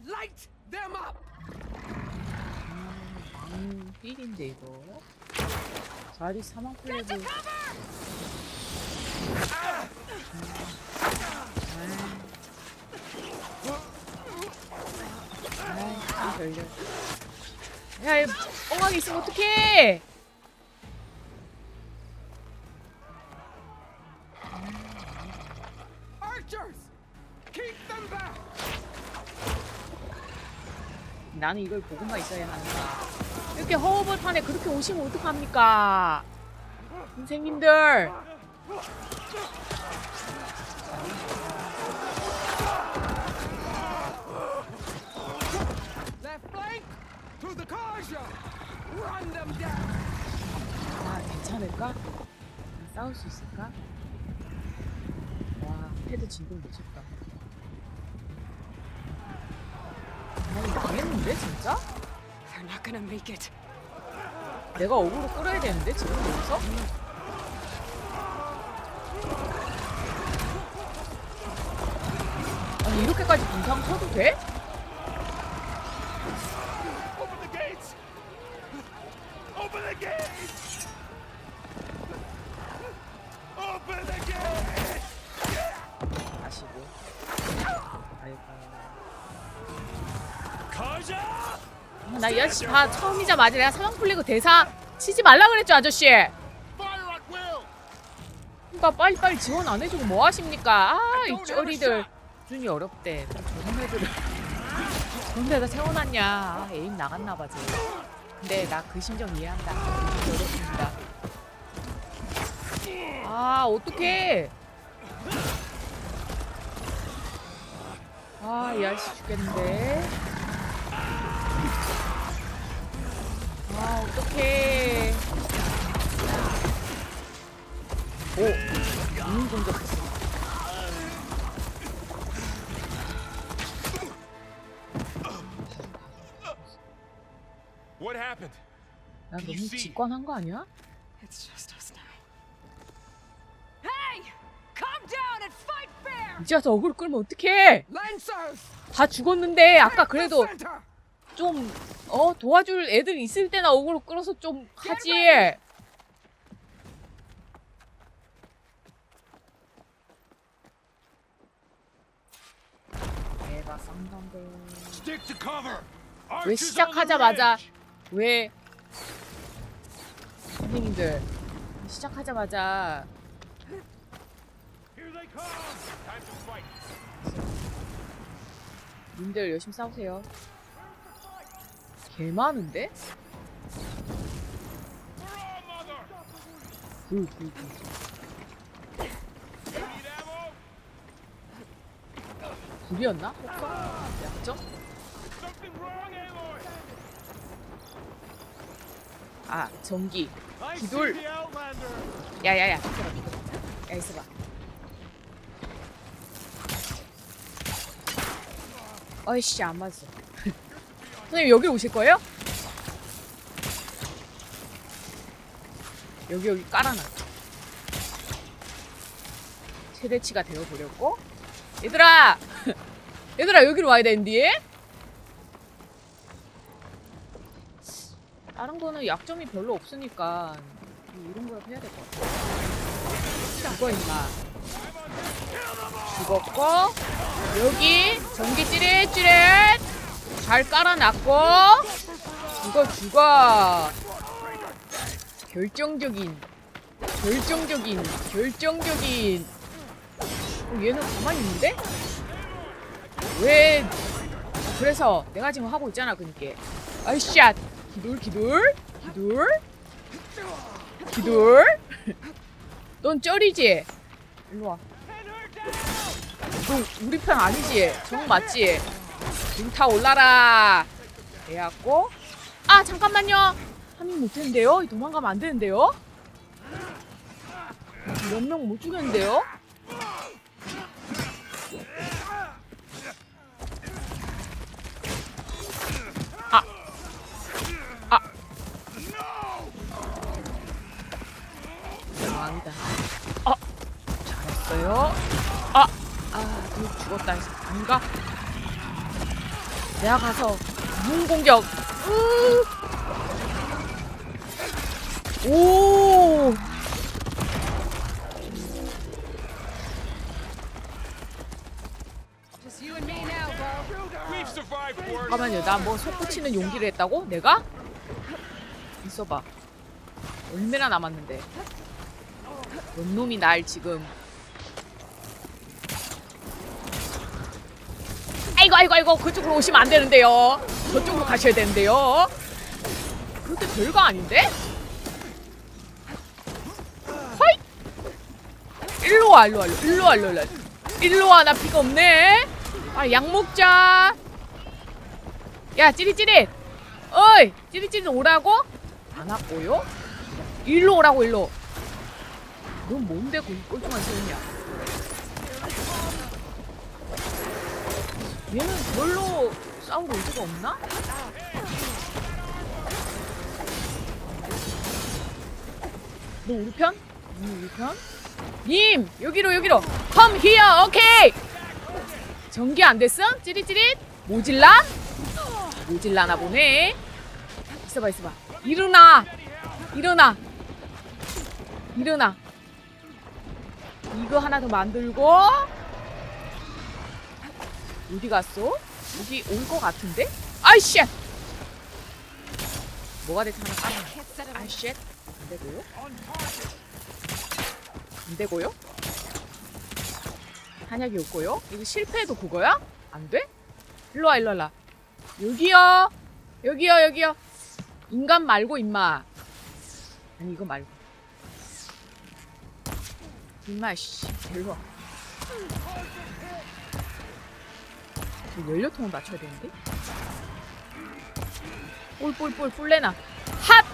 light them up. 삘인데 이거. 자리 사망 플래그. 아, 별려. 야, 이 엉망이 있으면 어떡해! Archers, keep them back. 나는 이걸 보고만 있어야 하는가. 이렇게 허허벌판에 그렇게 오시면 어떡합니까? 선생님들! Left flank to the caution. Run them down. 아, 괜찮을까? 싸울 수 있을까? 와, 패드 진동 미쳤다. 아니, 망했는데, 진짜? They're not gonna make it. 내가 어그로 끌어야 되는데, 지금 여기서? 아니, 이렇게까지 분탕 쳐도 돼? Open the gates! Open the gates! Open the gates! 다시고. 아이고. 가자! 나 이 아저씨 다 처음이자마자 내가 사망 풀리고 대사 치지 말라 그랬죠, 아저씨. 그러니까 빨리빨리 지원 안 해주고 뭐 하십니까? 아, 이 쩌리들. 수준이 어렵대. 저런 애들을 그런 데다 세워놨냐. 아, 에임 나갔나봐, 쟤. 근데 나 그 심정 이해한다. 어렵습니다. 아, 어떡해. 아, 이 아저씨 죽겠는데. 아, 어떡해. 오, 이민 공격했어. What happened? 난 너무 직관한 거 아니야? It's just us now. Hey! Calm down and fight fair! 이제 와서 어그로 끌면 어떡해? Lancers. 다 죽었는데 아까 그래도 좀 도와줄 애들 있을 때나 어그로 끌어서 좀 하지. 대박 쌍방대. Stick to cover! 왜 시작하자마자 왜 선생님들 시작하자마자 Here they come! Time to fight! 님들 열심히 싸우세요. 개 많은데? 불이었나? 혹성? 약점? 아, 전기. 기돌. 야야야. 있어봐, 있어봐. 야, 있어봐. 어이씨, 안 맞았어. 선생님, 여기 오실 거예요? 여기 깔아놔. 최대치가 되어보려고. 얘들아! 얘들아, 여기로 와야 되는데? 다른 거는 약점이 별로 없으니까 이런 거라도 해야 될 것 같아. 죽어, 임마. 죽었고, 여기 전기 찌릿찌릿 잘 깔아놨고, 죽어. 결정적인. 얘는 가만히 있는데? 왜? 그래서 내가 지금 하고 있잖아, 그니까. 아이 샷. 기돌. 넌 쩔이지? 일로 와. 너 우리 편 아니지? 정 맞지? 불타 올라라. 해갖고. 아, 잠깐만요. 파밍 못했는데요? 도망가면 안 되는데요? 몇 명 못 죽였는데요? 왕이다. 잘했어요. 너 죽었다 해서 아닌가? 내가 가서 무공격. 오. 잠깐만요. 나 뭐 솟구치는 용기를 했다고? 내가? 있어봐. 얼마나 남았는데. 뭔 놈이 날 지금. 아이고. 그쪽으로 오시면 안 되는데요. 저쪽으로 가셔야 되는데요. 그것도 별거 아닌데? 허이! 일로 와. 일로와. 나 피가 없네. 아, 약 먹자. 야, 찌릿찌릿. 어이, 찌릿찌릿 오라고? 안 왔고요? 일로 오라고, 일로. 넌 뭔데 거기 꼴통한 소리냐? 얘는 별로 싸울 의지가 없나? 너 우리 편? 우리 편? 님! 여기로 여기로! Come here! 오케이! 전기 안 됐어? 찌릿찌릿? 모질라? 모질라나 보네. 있어봐 있어봐. 일어나! 일어나! 일어나! 이거 하나 더 만들고 어디 갔어? 여기 올 것 같은데? 아이씨! 뭐가 됐지 하나 까먹네. 아이씨! 안 되고요? 안 되고요? 한약이 없고요? 이거 실패해도 그거야? 안 돼? 일로와 일로와. 여기요! 여기요 여기요! 인간 말고 임마. 아니 이거 말고 임마 씨 일로와. 저 연료통을 맞춰야 되는데? 뿔뿔뿔 뿔레나 핫!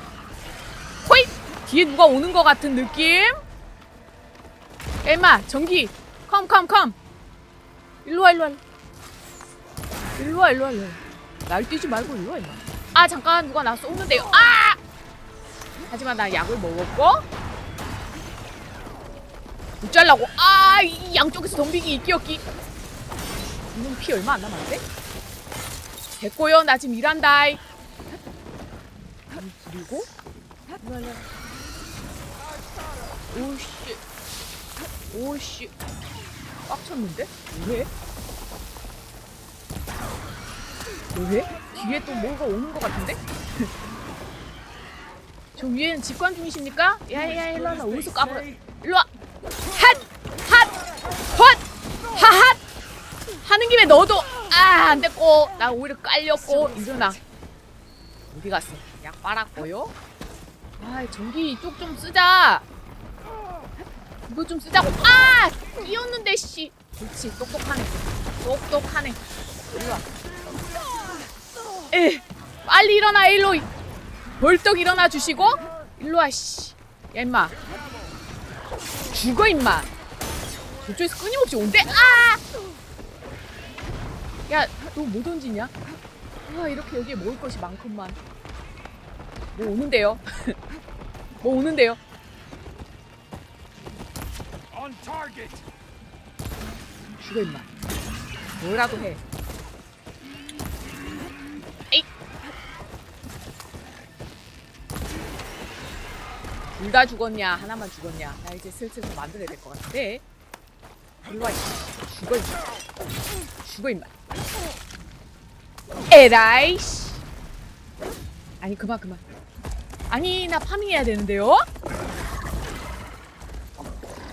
호잇! 뒤에 누가 오는 것 같은 느낌? 엠마 전기 컴 일로와 일로와 일로와 일로와 일로와. 날뛰지 말고 일로와 임마. 아 잠깐 누가 나 쏘는데요. 아! 하지만 나 약을 먹었고 못 잘라고. 아! 이 양쪽에서 덤비기 있기없기. 이놈 피 얼마 안 남았는데? 됐고요. 나 지금 일한다. 그리고 오씨 오씨 빡쳤는데? 왜? 왜? 뒤에 또 뭐가 오는 것 같은데? 저 위에는 직관 중이십니까? 야야야 일로와. 어디서 까불어. 일로와. 핫! 핫! 헛! 하핫! 하는 김에 너도 아 안됐고 나 오히려 깔렸고. 일어나. 어디 갔어? 약 빨았고요. 아 전기 이쪽 좀 쓰자. 이거 좀 쓰자고. 아! 끼었는데 씨. 그렇지 똑똑하네. 똑똑하네. 일로와. 에 빨리 일어나 에일로이. 벌떡 일어나 주시고 일로와 씨. 야 임마 죽어 임마. 저쪽에서 끊임없이 온대. 아! 야 너 뭐 던지냐? 아 이렇게 여기에 먹을 것이 많구만. 뭐 오는데요? 뭐 오는데요? 죽어 임마. 뭐라도 해. 에잇! 둘 다 죽었냐? 하나만 죽었냐? 나 이제 슬슬 더 만들어야 될 것 같은데. 일로와. 죽어 임마. 죽어 임마. 에라이 씨. 아니 그만. 아니 나 파밍해야 되는데요?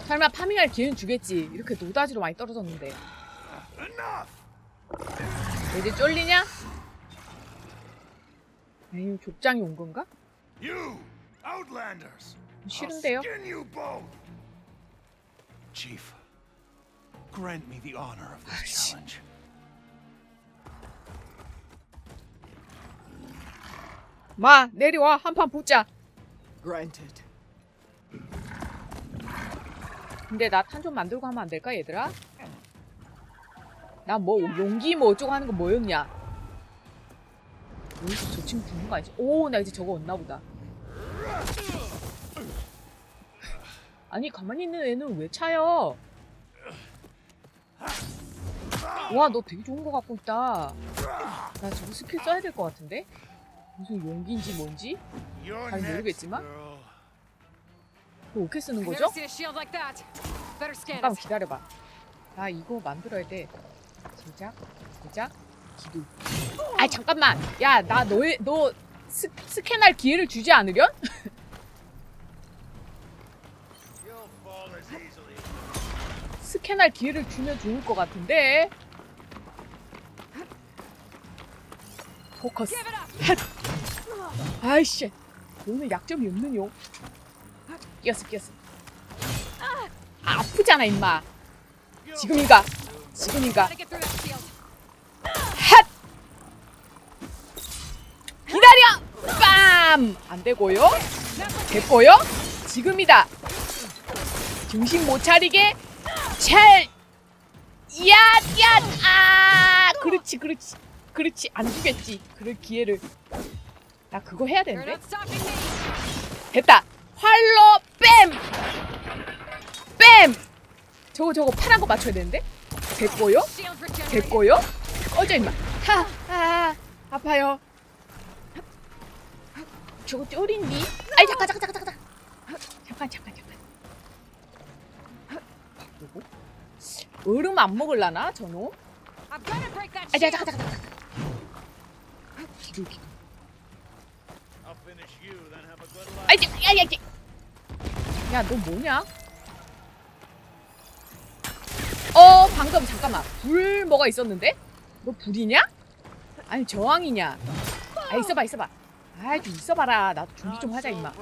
설마 파밍할 기회는 주겠지. 이렇게 노다지로 많이 떨어졌는데. 이제 쫄리냐? 에이 족장이 온 건가? 싫은데요? Chief, grant me the honor of this challenge. 마 내려와 한판 붙자. Granted. 근데 나 탄 좀 만들고 하면 안 될까 얘들아? 나 뭐 용기 뭐 어쩌고 하는 거 뭐였냐? 여기서 저 친구 죽는 거 아니지? 오 나 이제 저거 얻나 보다. 아니 가만히 있는 애는 왜 차요? 와 너 되게 좋은 거 갖고 있다. 나 저거 스킬 써야 될 것 같은데? 무슨 용기인지 뭔지 잘 모르겠지만 그거 어떻게 쓰는 거죠? 잠깐 기다려봐. 나 이거 만들어야 돼. 제작 기둥. 아 잠깐만. 야 나 너 스캔할 기회를 주지 않으련? 스캔할 기회를 주면 좋을 것 같은데. 포커스. 아이씨. 너는 약점이 없느뇨. 끼었어. 아, 아프잖아 임마. 지금인가? 지금인가? 핫! 기다려! 빰! 안 되고요. 됐고요. 지금이다. 정신 못 차리게 잘. 야! 아! 그렇지. 그렇지. 안 주겠지. 그럴 기회를. 나 그거 해야 되는데. 됐다. 활로 뺨! 뺨! 저거 파란 거 맞춰야 되는데? 됐고요? 됐고요? 꺼져 임마. 아파요. 저거 쫄인디? 아이 잠깐. 바꾸고. 얼음 안 먹을라나 저놈? 아이 잠깐. 기도. 아이 야 너 뭐냐? 방금 잠깐만 불 뭐가 있었는데? 너 불이냐? 아니 저항이냐? 있어봐. 아이 좀 있어봐라. 나도 준비 좀 하자 임마.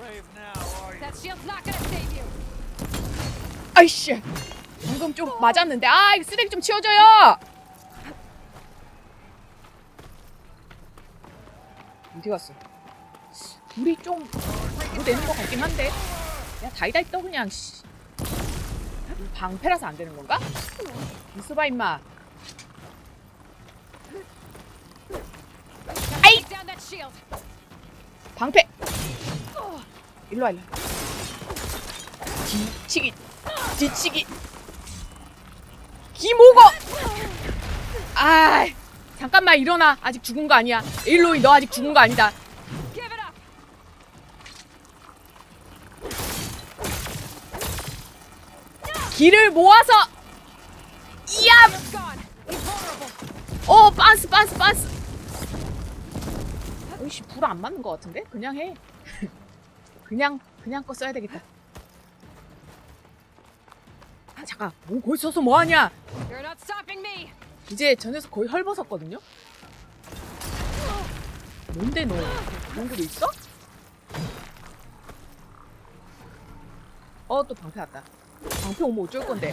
아이씨 방금 좀 맞았는데. 이거 쓰레기 좀 치워줘요. 어디 갔어? 불이 좀 뭐 되는 것 같긴 한데. 야 다이다이 떠 그냥. 방패라서 안 되는 건가? 있어봐 임마. 아이! 방패! 일로와. 뒤치기. 기모거! 잠깐만 일어나. 아직 죽은 거 아니야. 에일로이 너 아직 죽은 거 아니다. 기를 모아서 이야! 빤스. 어이씨 불 안 맞는 것 같은데? 그냥 해. 그냥 거 써야 되겠다. 잠깐 뭐 거기 서서 뭐하냐? 이제 저 녀석 거의 헐벗었거든요? 뭔데 너? 그런 것도 있어? 또 방패 왔다. 방패 오면 어쩔 건데?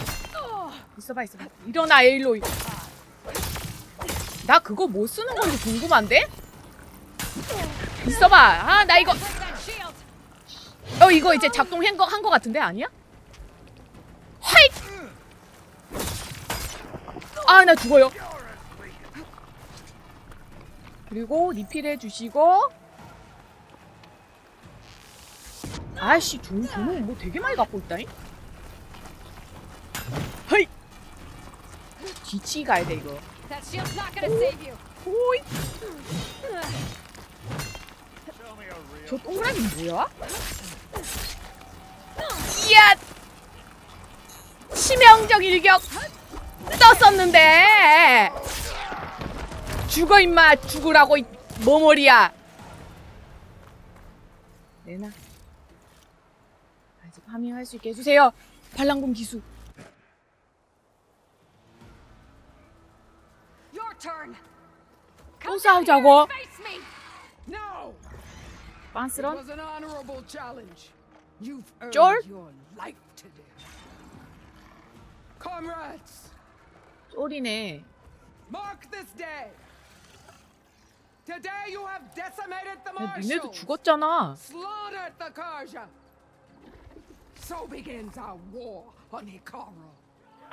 있어봐. 일어나 에일로이. 나 그거 뭐 쓰는 건지 궁금한데? 있어봐. 나 이거. 이거 이제 작동한 거 같은데 아니야? 화이! 나 죽어요. 그리고 리필해 주시고. 아이씨 종은 뭐 되게 많이 갖고 있다잉. 헤이! 뒤치기 가야 돼 이거. 호이! 저 동그라미 뭐야? 이야! 치명적 일격 떴었는데. 죽어 임마. 죽으라고 이 머머리야. 내놔. 아직 파밍할 수 있게 해주세요. 반란군 기수. 또 싸우자고. 빤스런? 쫄? 쫄이네. 야, 니네도 죽었잖아.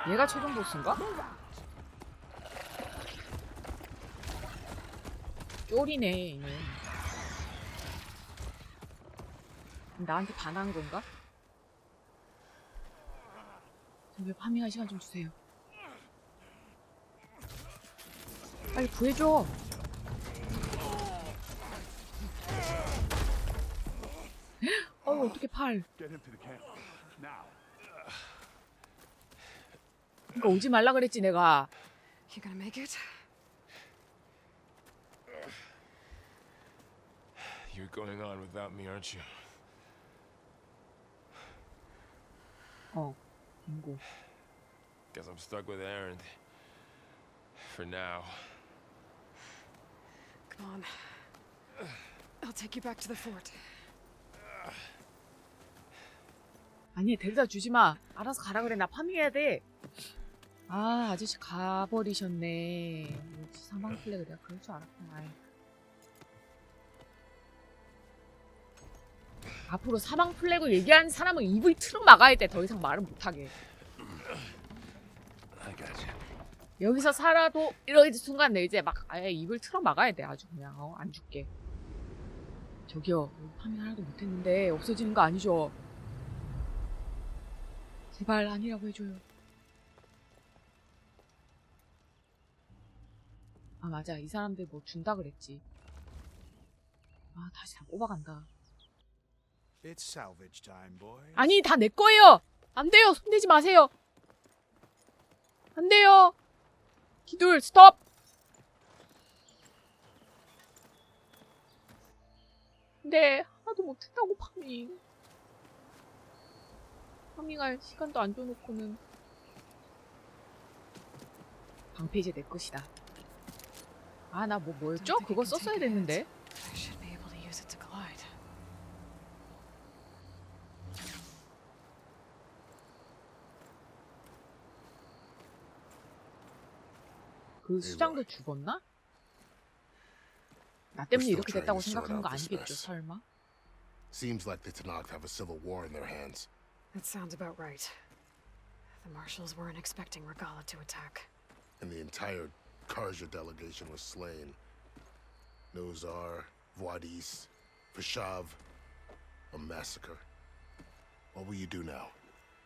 얘가 최종 보스인가? 쫄이네 얘는. 나한테 반한 건가? 왜 파밍할 시간 좀 주세요. 빨리 구해줘. 어떻게 팔. 그러니까 오지 말라 그랬지 내가. You gonna make it? You're going on without me, aren't you? 빙고. Guess I'm stuck with Aaron. For now. Come on. I'll take you back to the fort. 아니 데려다 주지 마. 알아서 가라 그래. 나 파밍해야 돼. 아, 아저씨 가버리셨네. 뭐지, 사망 플래그 내가 그럴 줄 알았구나. 아이. 앞으로 사망 플래그 얘기하는 사람은 입을 틀어 막아야 돼. 더 이상 말을 못하게. 여기서 살아도 이러는 순간 내 이제 막 아예 입을 틀어 막아야 돼. 아주 그냥 안 죽게. 저기요, 파밍 하나도 못했는데 없어지는 거 아니죠? 제발 아니라고 해줘요. 아 맞아, 이 사람들 뭐 준다 그랬지. 아 다시 다 뽑아간다. It's salvage time, boys. 아니 다 내 거예요. 안 돼요. 손대지 마세요. 안 돼요. 기둘 스톱. 근데 하나도 못했다고 파밍. 파밍할 시간도 안 줘놓고는. 방패 이제 내 것이다. 아 나 뭐였죠? 그거 썼어야 됐는데. I should be able to use it to glide. 그 수장도 죽었나? 나 때문에 이렇게 됐다고 생각하는 거 아니겠죠, 설마? Seems like the Tanakh have a civil war in their hands. That sounds about right. The marshals weren't expecting Regala to attack. And the entire Karja delegation was slain. Nozar, Voidis, Vashav. A massacre. What will you do now?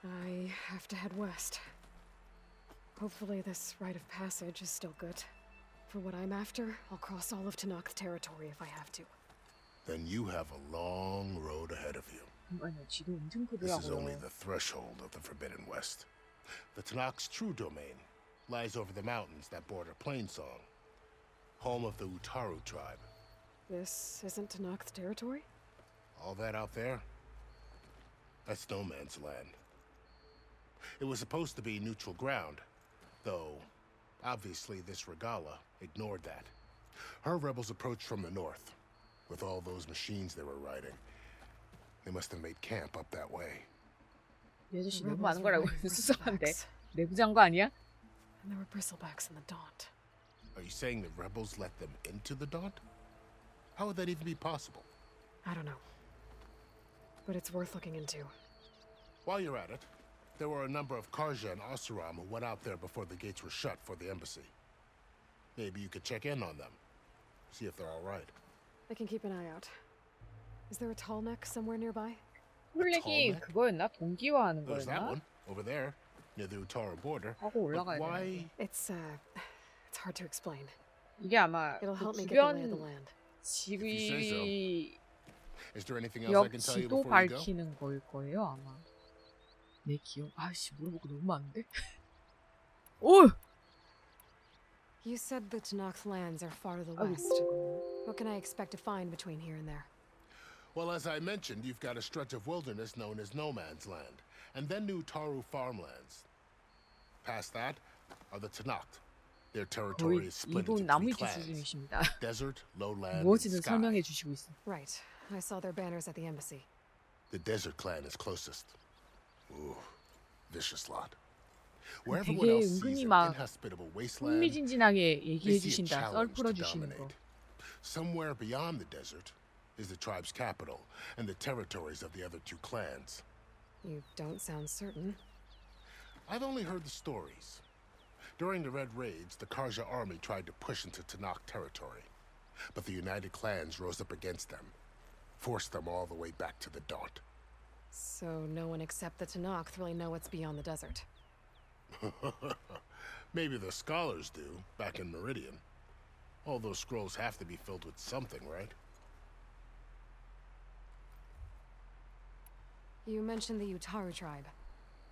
I have to head west. Hopefully this rite of passage is still good. For what I'm after, I'll cross all of Tanakh's territory if I have to. Then you have a long road ahead of you. 아니요, 지도 엄청 This is only 크더라고요. the threshold of the Forbidden West. The Tanakh's true domain lies over the mountains that border Plainsong, home of the Utaru tribe. This isn't Tanakh's territory? All that out there? That's no man's land. It was supposed to be neutral ground, though obviously this Regala ignored that. Her rebels approached from the north, with all those machines they were riding. They must have made camp up that way. 이 아저씨 너무 많은 거라고 수상한데. 내부자인 거 아니야? And there were bristlebacks in the Daunt. Are you saying the rebels let them into the Daunt? How would that even be possible? I don't know. But it's worth looking into. While you're at it, there were a number of Karja and Oseram who went out there before the gates were shut for the embassy. Maybe you could check in on them. See if they're all right. I can keep an eye out. Is there a tall neck somewhere nearby? 플렉이 그거였나? 동기화하는 There's that 거였나? one, over there, near the Utaru border. 하고 But 올라가야 why? 되는데. It's hard to explain. 이게 아마 It'll 그 help me get the lay of the 주변 land. 지위 Is there anything else I 역 can tell you 지도 before you go? 밝히는 거일 거예요 아마. 내 기억. 아씨 물어보고 너무 많은데. 오! You said the Tanakh's lands are far to the west. What can I expect to find between here and there? Well, as I mentioned, you've got a stretch of wilderness known as No Man's Land, and then new Taru farmlands. Past that are the Tanakh. Their territory 거의 is split 이분 into three 나무위키 clans: 수준이십니다. desert, lowland, and 무엇이든 sky. 설명해 주시고 있어. Right. I saw their banners at the embassy. The desert clan is closest. Ooh, vicious lot. Where 되게 everyone else 은근히 sees an 막 inhospitable wasteland, 흥미진진하게 they 얘기해 see a 주신다. 썰 challenge 풀어 to 주시는 거. dominate. Somewhere beyond the desert is the tribe's capital and the territories of the other two clans. You don't sound certain. I've only heard the stories. During the Red Raids, the Karja army tried to push into Tanakh territory, but the united clans rose up against them, forced them all the way back to the Daunt. So no one except the Tanakh really know what's beyond the desert. Maybe the scholars do, back in Meridian. All those scrolls have to be filled with something, right? You mentioned the Utaru tribe.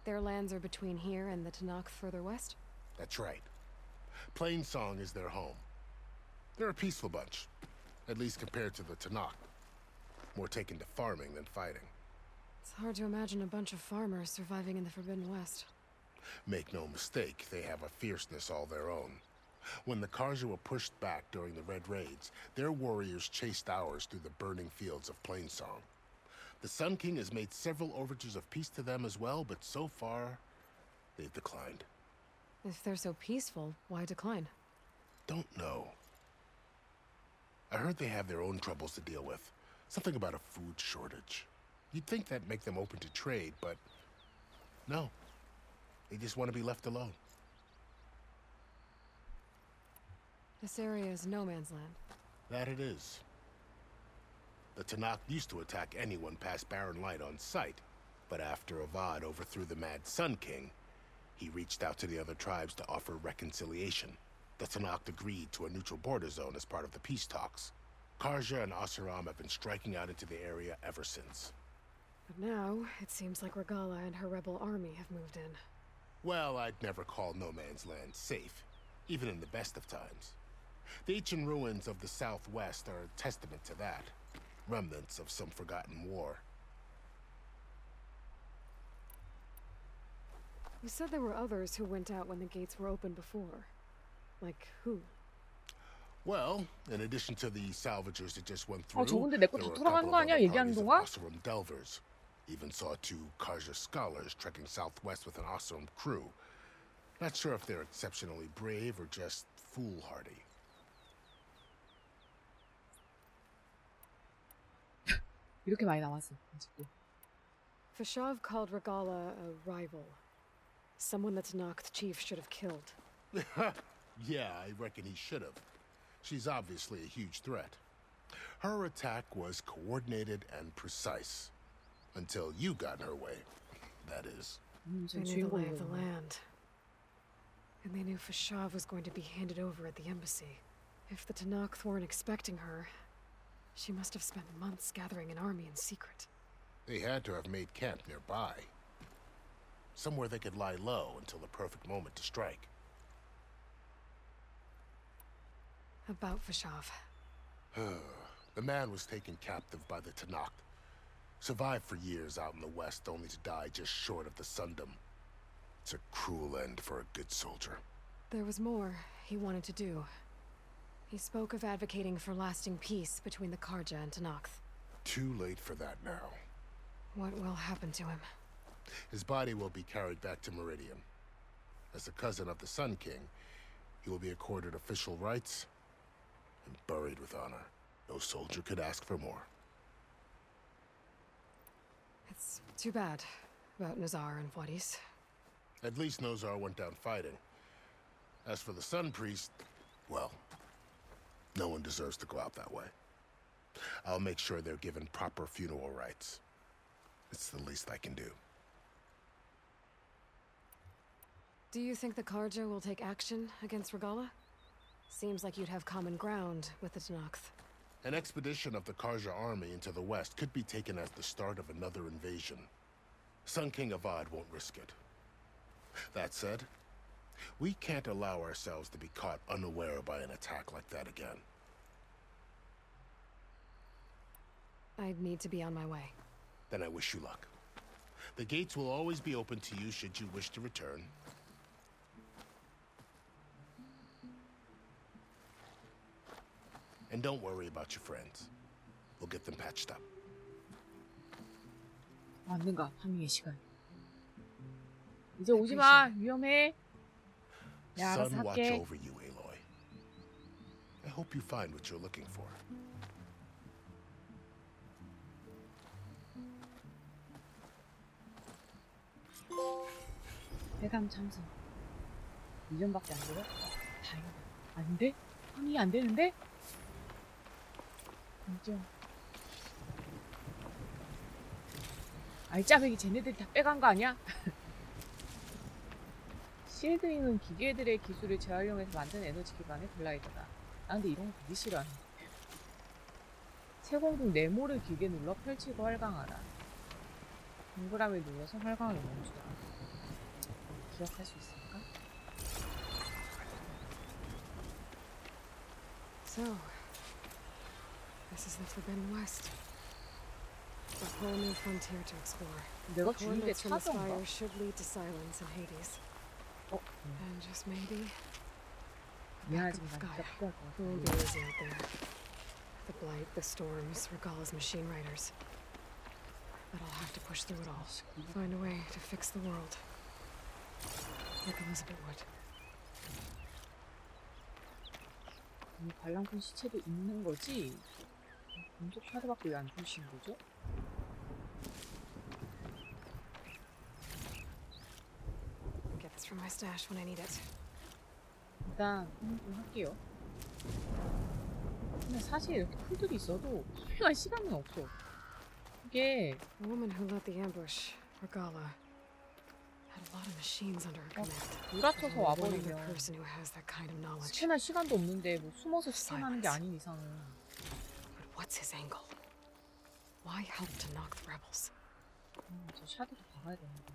Their lands are between here and the Tanakh further west? That's right. Plainsong is their home. They're a peaceful bunch, at least compared to the Tanakh. More taken to farming than fighting. It's hard to imagine a bunch of farmers surviving in the Forbidden West. Make no mistake, they have a fierceness all their own. When the Karja were pushed back during the Red Raids, their warriors chased ours through the burning fields of Plainsong. The Sun King has made several overtures of peace to them as well, but so far, they've declined. If they're so peaceful, why decline? Don't know. I heard they have their own troubles to deal with. Something about a food shortage. You'd think that'd make them open to trade, but no. They just want to be left alone. This area is no man's land. That it is. The Tanakh used to attack anyone past Barren Light on sight, but after Avad overthrew the Mad Sun King, he reached out to the other tribes to offer reconciliation. The Tanakh agreed to a neutral border zone as part of the peace talks. Karja and Asuram have been striking out into the area ever since. But now, it seems like Regala and her rebel army have moved in. Well, I'd never call no man's land safe, even in the best of times. The ancient ruins of the southwest are a testament to that. Remnants of some forgotten war. You said there were others who went out when the gates were open before. Like who? Well, in addition to the salvagers that just went through, 저 근데 내 거 there 다 were a 돌아가는 couple 거 of 아니야? other 얘기하는 parties of 동안? Asuram delvers. Even saw 2 Karja scholars trekking southwest with an Asuram crew. Not sure if they're exceptionally brave or just foolhardy. 이렇게 많이 나왔어. 아직도. Fashav called Regala a rival. Someone that Tanakh chief should have killed. Yeah, I reckon he should have. She's obviously a huge threat. Her attack was coordinated and precise. Until you got in her way, that is. They knew the lay of the land. And they knew Fashav was going to be handed over at the embassy. If the Tanakh weren't expecting her, she must have spent months gathering an army in secret. They had to have made camp nearby. Somewhere they could lie low until the perfect moment to strike. About Fashav. The man was taken captive by the Tanakh. Survived for years out in the west, only to die just short of the Sundom. It's a cruel end for a good soldier. There was more he wanted to do. He spoke of advocating for lasting peace between the Karja and Tanakh. Too late for that now. What will happen to him? His body will be carried back to Meridian. As a cousin of the Sun King, he will be accorded official rights and buried with honor. No soldier could ask for more. It's too bad about Nazar and Wadis. At least Nozar went down fighting. As for the Sun Priest, well, no one deserves to go out that way. I'll make sure they're given proper funeral rites. It's the least I can do. Do you think the Karja will take action against Regala? Seems like you'd have common ground with the Tanakh. An expedition of the Karja army into the west could be taken as the start of another invasion. Sun King Avad won't risk it. That said, we can't allow ourselves to be caught unaware by an attack like that again. I'd need to be on my way. Then I wish you luck. The gates will always be open to you should you wish to return. And don't worry about your friends. We'll get them patched up. 맞는가? 파밍의 시간. 이제 오지 마. 위험해. 내가 알아서 Sun watch 할게. over you, Aloy. I hope you find what you're looking for. 대담 참석. 2년밖에 안 되려? 다행이다. 아닌데? 파밍이 안 되는데? 진짜. 알짜배기 쟤네들이 다 빼간 거 아니야? 실드윙은 기계들의 기술을 재활용해서 만든 에너지 기반의 글라이더다. 아 근데 이런 거 되게 싫어하네. 채공중 네모를 길게 눌러 펼치고 활강하라. 동그라미 눌러서 활강을 멈추라. 기억할 수 있을까? So, this is the Forbidden West. A whole new frontier to explore. 내가 The 주는 게 coordinates from the 차던가? spire should lead to silence and Hades. And just maybe, 미안하지만 God, 진짜 필요할 것 it won't 같아. be easy out there. The blight, the storms, Regala's machine riders. But I'll have to push through it all. Find a way to fix the world. Like Elizabeth would. 이 관람꾼 시체도 있는 거지? 금속 카드밖에 왜 안 주신 거죠? Get this from my stash when I need it. 일단 좀 할게요. 근데 사실 이렇게 풀들이 있어도 할 시간은 없어. 이게 The woman who led the ambush, Regala, had a lot of machines under her command. 몰아쳐서 There's only one other 와버리면 person who has that kind of knowledge. 스캔할 시간도 없는데 뭐 숨어서 스캔하는 게 아닌 이상은. But what's his angle? Why help to knock the rebels? 저 샤드도 박아야 되는데.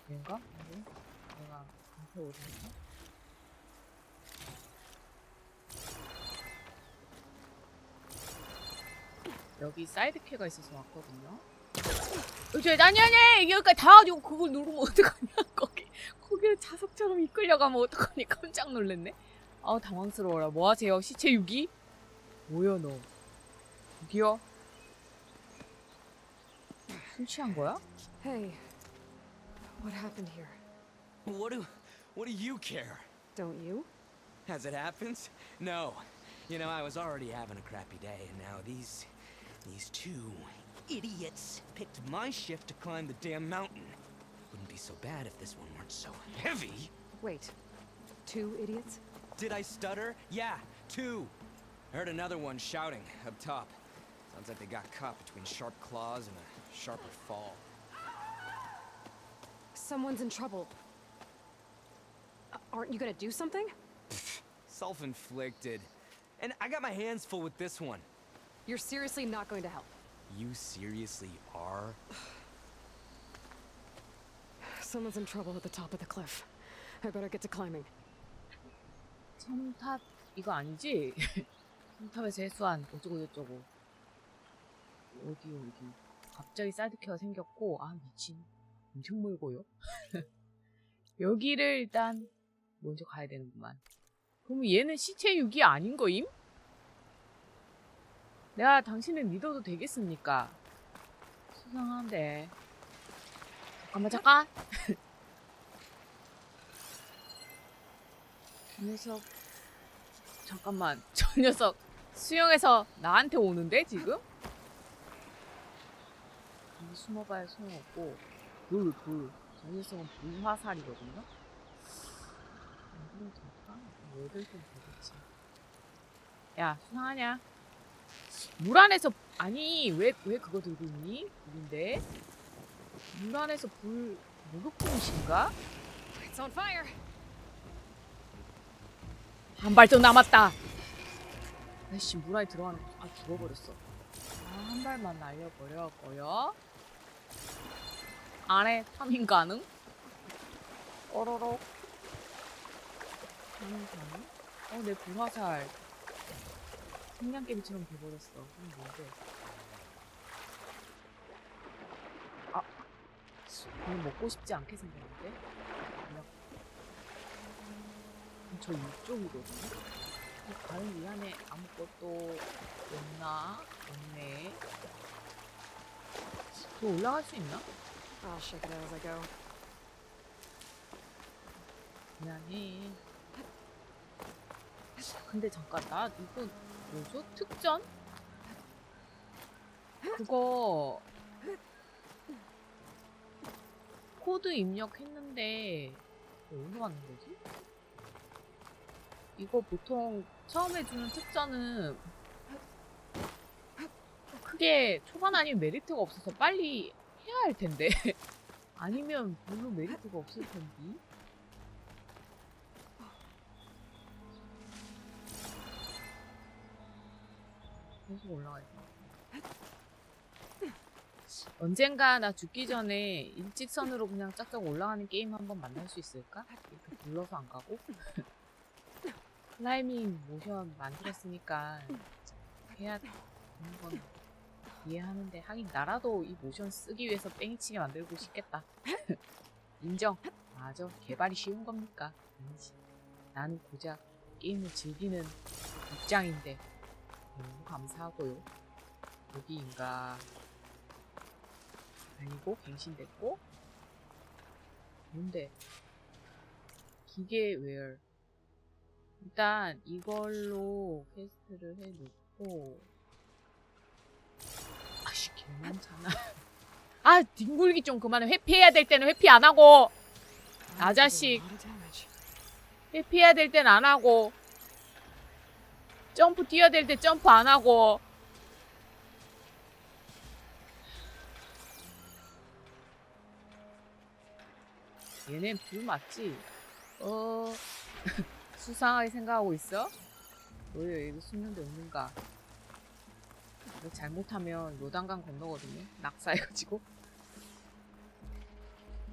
얘인가? 아니, 내가 방패 오르는가? 여기 사이드캐가 있어서 왔거든요. 아니 여기까지 다 와가지고 그걸 누르면 어떡하냐. 거기를 자석처럼 이끌려가면 어떡하니. 깜짝 놀랐네. 아우 당황스러워라. 뭐 하세요? 시체 유기? 뭐야 너? 유기요? 술 취한 거야? Hey, what happened here? What do you care? Don't you? As it happens, no. You know, I was already having a crappy day, and now these two idiots picked my shift to climb the damn mountain. Wouldn't be so bad if this one weren't so heavy. Wait, 2 idiots? Did I stutter? Yeah, 2. I heard another one shouting up top. Sounds like they got caught between sharp claws and a sharper fall. Someone's in trouble. Aren't you gonna do something? Self-inflicted. And I got my hands full with this one. You're seriously not going to help? You seriously are? Someone's in trouble at the top of the cliff. I better get to climbing. 첨탑 이거 아니지? 첨탑에서 해수한 어쩌고 어디 갑자기 사이드캐가 생겼고 아 미친 엄청 멀고요. 여기를 일단 먼저 가야 되는구만. 그럼 얘는 시체 유기 아닌 거임? 내가 당신을 믿어도 되겠습니까? 수상한데. 잠깐. 저 녀석 잠깐만. 저 녀석 수영해서 나한테 오는데 지금? 여기 숨어봐야 소용없고 불. 저 녀석은 불화살이거든요? 이걸로 될까? 왜들 좀 되겠지. 야 수상하냐? 물 안에서 아니 왜 그거 들고 있니? 불인데 물 안에서 불 무릎품이신가? It's on fire. 한 발도 남았다. 아이씨 물 안에 들어가는 죽어버렸어. 한 발만 날려버려고요. 안에 타밍 가능? 어로록 타밍 가능? 내 불화살 생냥개비처럼 돼버렸어. 이게 뭔데? 이거 먹고 싶지 않게 생겼는데? 그냥 저 이쪽이거든요? 다른 이 안에 아무것도 없나? 없네. 저 올라갈 수 있나? I'll check it out as I go. 미안해. 근데 잠깐 나 이거 뭐죠? 특전? 그거 코드 입력했는데 어디로 가는 거지? 이거 보통 처음에 주는 특전은 크게 초반 아니면 메리트가 없어서 빨리 해야 할 텐데 아니면 별로 메리트가 없을 텐데. 계속 올라가야 돼. 언젠가 나 죽기 전에 일직선으로 그냥 짝짝 올라가는 게임 한번 만날 수 있을까? 이렇게 불러서 안 가고? 클라이밍 모션 만들었으니까 해야 되는 건 이해하는데 하긴 나라도 이 모션 쓰기 위해서 뺑이치게 만들고 싶겠다. 인정. 맞아. 개발이 쉬운 겁니까? 아니지. 나는 고작 게임을 즐기는 입장인데 너무 감사하고요. 여기인가? 아니고 갱신됐고 뭔데? 기계웨어. 일단 이걸로 퀘스트를 해놓고. 아씨 개많잖아. 아 뒹굴기 좀 그만해. 회피해야 될 때는 회피 안 하고. 아자식. 회피해야 될 때는 안 하고. 점프 뛰어야 될 때 점프 안 하고. 얘네 불 맞지? 수상하게 생각하고 있어? 왜 여기 숨는 데 없는가? 이거 잘못하면 요단강 건너거든요? 낙사해가지고.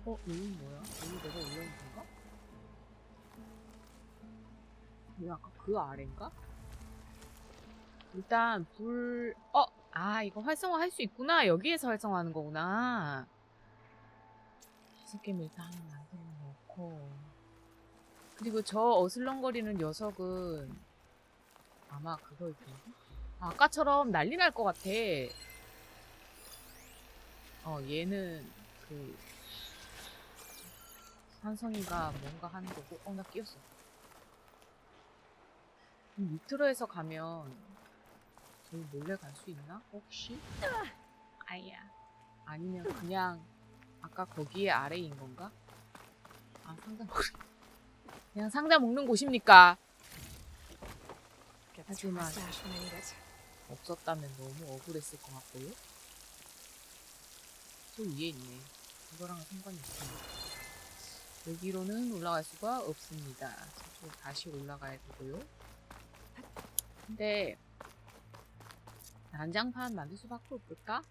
여기 뭐야? 여기 내가 올라온 건가? 여기 아까 그 아래인가? 일단 이거 활성화 할 수 있구나. 여기에서 활성화하는 거구나. 기습겜 일단 하나 만들어 놓고. 그리고 저 어슬렁거리는 녀석은 아마 그거일 텐데. 아까처럼 난리 날 것 같아. 얘는 그 산성이가 뭔가 하는 거고. 나 끼었어. 밑으로 해서 가면 저기 몰래 갈 수 있나? 혹시? 아야. 아니면 그냥 아까 거기에 아래인 건가? 상자 그냥 상자 먹는 곳입니까? 하지만 없었다면 너무 억울했을 것 같고요. 저 위에 있네. 이거랑은 상관이 없습니다. 여기로는 올라갈 수가 없습니다. 저쪽으로 다시 올라가야 되고요. 근데 난장판 만들 수밖에 없을까?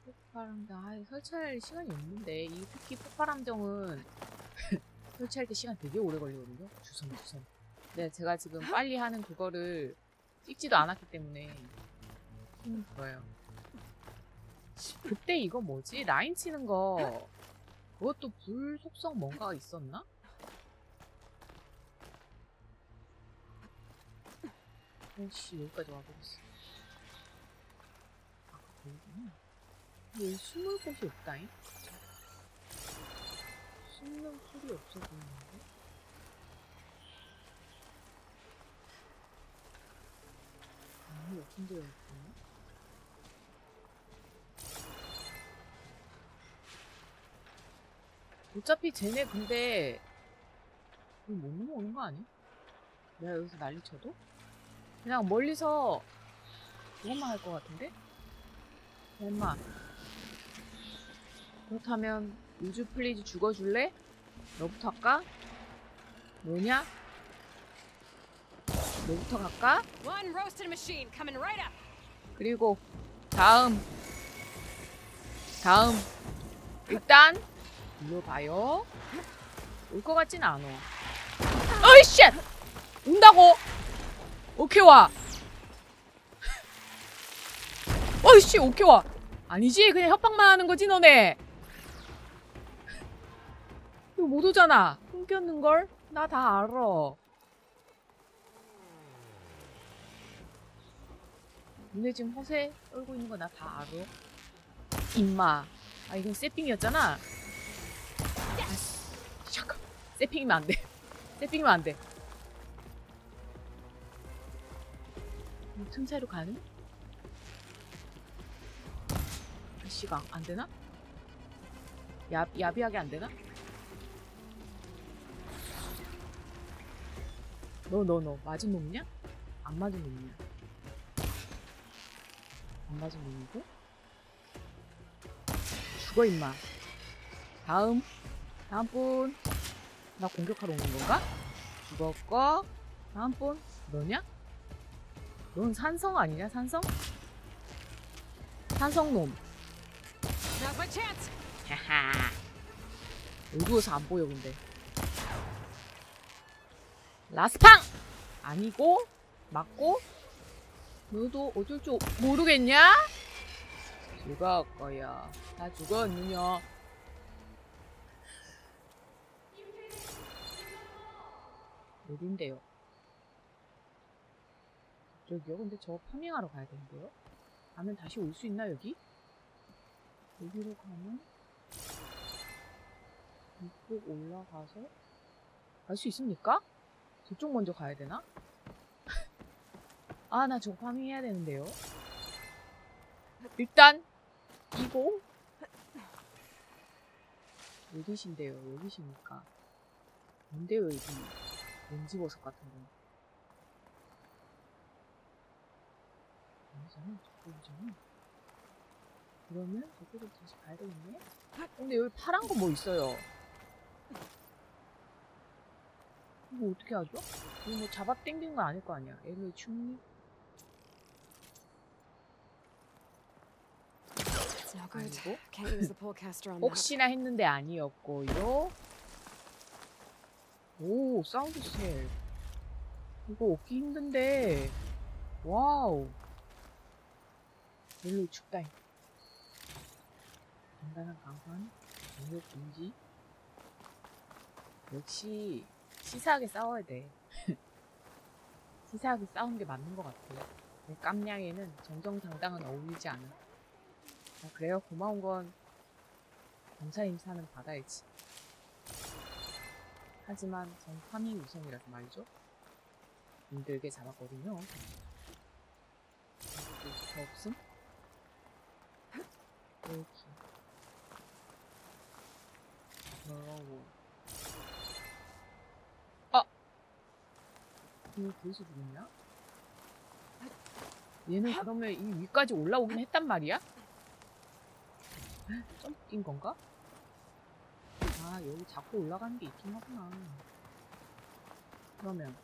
폭발함정. 설치할 시간이 없는데. 이 특히 폭발함정은 설치할 때 시간 되게 오래 걸리거든요. 주섬. 네, 제가 지금 빨리 하는 그거를 찍지도 않았기 때문에 힘이 들어요. 그때 이거 뭐지? 라인 치는 거 그것도 불 속성 뭔가가 있었나? 오씨 여기까지 와버렸어. 아까 거기구나. 왜 숨을 곳이 없다잉? 숨는 소리 없어 보이는데? 아무 없은 데가 있구나. 어차피 쟤네 근데 못 넘어오는 거 아니? 내가 여기서 난리 쳐도? 그냥 멀리서 그것만 할 것 같은데? 엄마. 그렇다면 우주 플리즈 죽어줄래? 너부터 할까? 뭐냐? 너부터 갈까? 그리고 다음 일단 눌러봐요. 올 것 같진 않아. 어이 쉣! 온다고! 오케이 와. 어이씨 오케이 와. 아니지 그냥 협박만 하는 거지 너네. 이거 못 오잖아. 끊겼는걸? 나 다 알아. 너네 지금 허세 떨고 있는 거 나 다 알아. 임마. 이건 세핑이었잖아. 잠깐. 세핑이면 안 돼. 세핑이면 안 돼. 틈 사이로 가는? 아씨가 안 되나? 야비하게 안 되나? 너 맞은 놈이냐? 안 맞은 놈이냐? 안 맞은 놈이고? 죽어 임마. 다음 분. 나 공격하러 오는 건가? 죽었고. 다음 분. 너냐? 넌 산성 아니냐? 산성? 산성놈. 하하. 어두워서 안 보여 근데. 라스팡! 아니고 맞고. 너도 어쩔 줄 모르겠냐? 죽을 거야. 다 죽었느냐? 어딘데요? 저기요? 근데 저 파밍하러 가야 되는데요? 가면 다시 올 수 있나 여기? 여기로 가면 이쪽 올라가서 갈 수 있습니까? 저쪽 먼저 가야 되나? 아, 나 저거 파밍해야 되는데요. 일단 이거 어디신데요? 여기십니까? 뭔데요, 여기? 먼지버섯 같은 거. 아니잖아, 저쪽이잖아. 그러면 저쪽으로 다시 가야 되겠네? 근데 여기 파란 거 뭐 있어요? 이거 어떻게 하죠? 이거 뭐 잡아 당기는 건 아닐 거 아니야. 에일로이 충리? It's no good. 아니고? Can't use the polecaster on that. 혹시나 했는데 아니었고요. 오, 사운드 셀. 이거 얻기 힘든데. 와우. 에일로이 축다잉. 간단한 강판, 공격 금지. 역시 치사하게 싸워야 돼. 치사하게 싸우는 게 맞는 것 같아. 내 깜냥에는 정정당당은 어울리지 않아. 아, 그래요? 고마운 건 검사 임사는 받아야지. 하지만 전 파밍이 우선이라서 말이죠. 힘들게 잡았거든요. 더 없음? 여기. 아! 이거 거기서 죽었냐? 얘는 그러면 이 위까지 올라오긴 했단 말이야? 점프 뛴 건가? 아, 여기 자꾸 올라가는 게 있긴 하구나. 그러면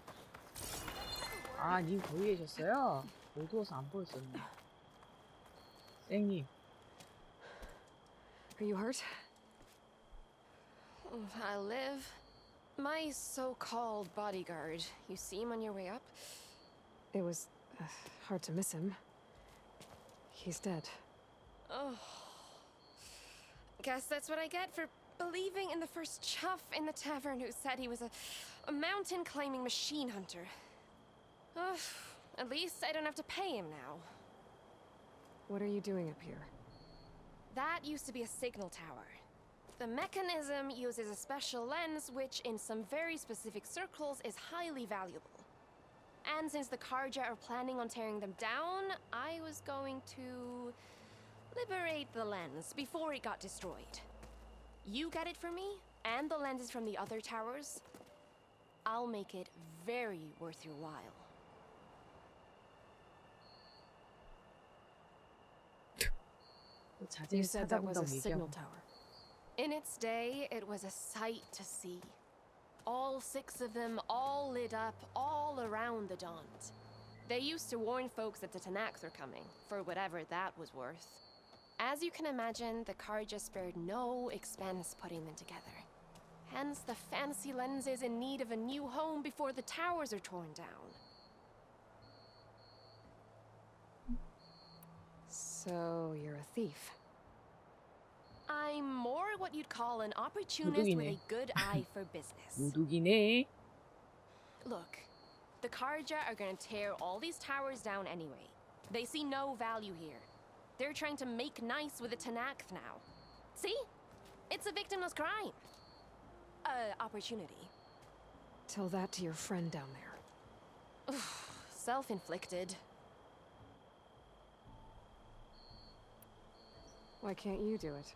아, 님 거기 계셨어요? 어두워서 안 보였었네. 쌩님. Are you hurt? I live. My so-called bodyguard. You see him on your way up? It was hard to miss him. He's dead. Oh. Guess that's what I get for believing in the first chuff in the tavern who said he was a mountain-climbing machine hunter. Ugh. At least I don't have to pay him now. What are you doing up here? That used to be a signal tower. The mechanism uses a special lens which, in some very specific circles, is highly valuable. And since the Karja are planning on tearing them down, I was going to liberate the lens before it got destroyed. You get it for me, and the lenses from the other towers. I'll make it very worth your while. You said that was a signal tower. In its day, it was a sight to see. All 6 of them, all lit up, all around the Dons. They used to warn folks that the Tanaks were coming, for whatever that was worth. As you can imagine, the Karja spared no expense putting them together. Hence the fancy lenses in need of a new home before the towers are torn down. So you're a thief. I'm more what you'd call an opportunist with a good eye for business. 도둑이네. Look, the Karja are gonna tear all these towers down anyway. They see no value here. They're trying to make nice with the Tanakh now. See? It's a victimless crime. Opportunity. Tell that to your friend down there. Self-inflicted. Why can't you do it?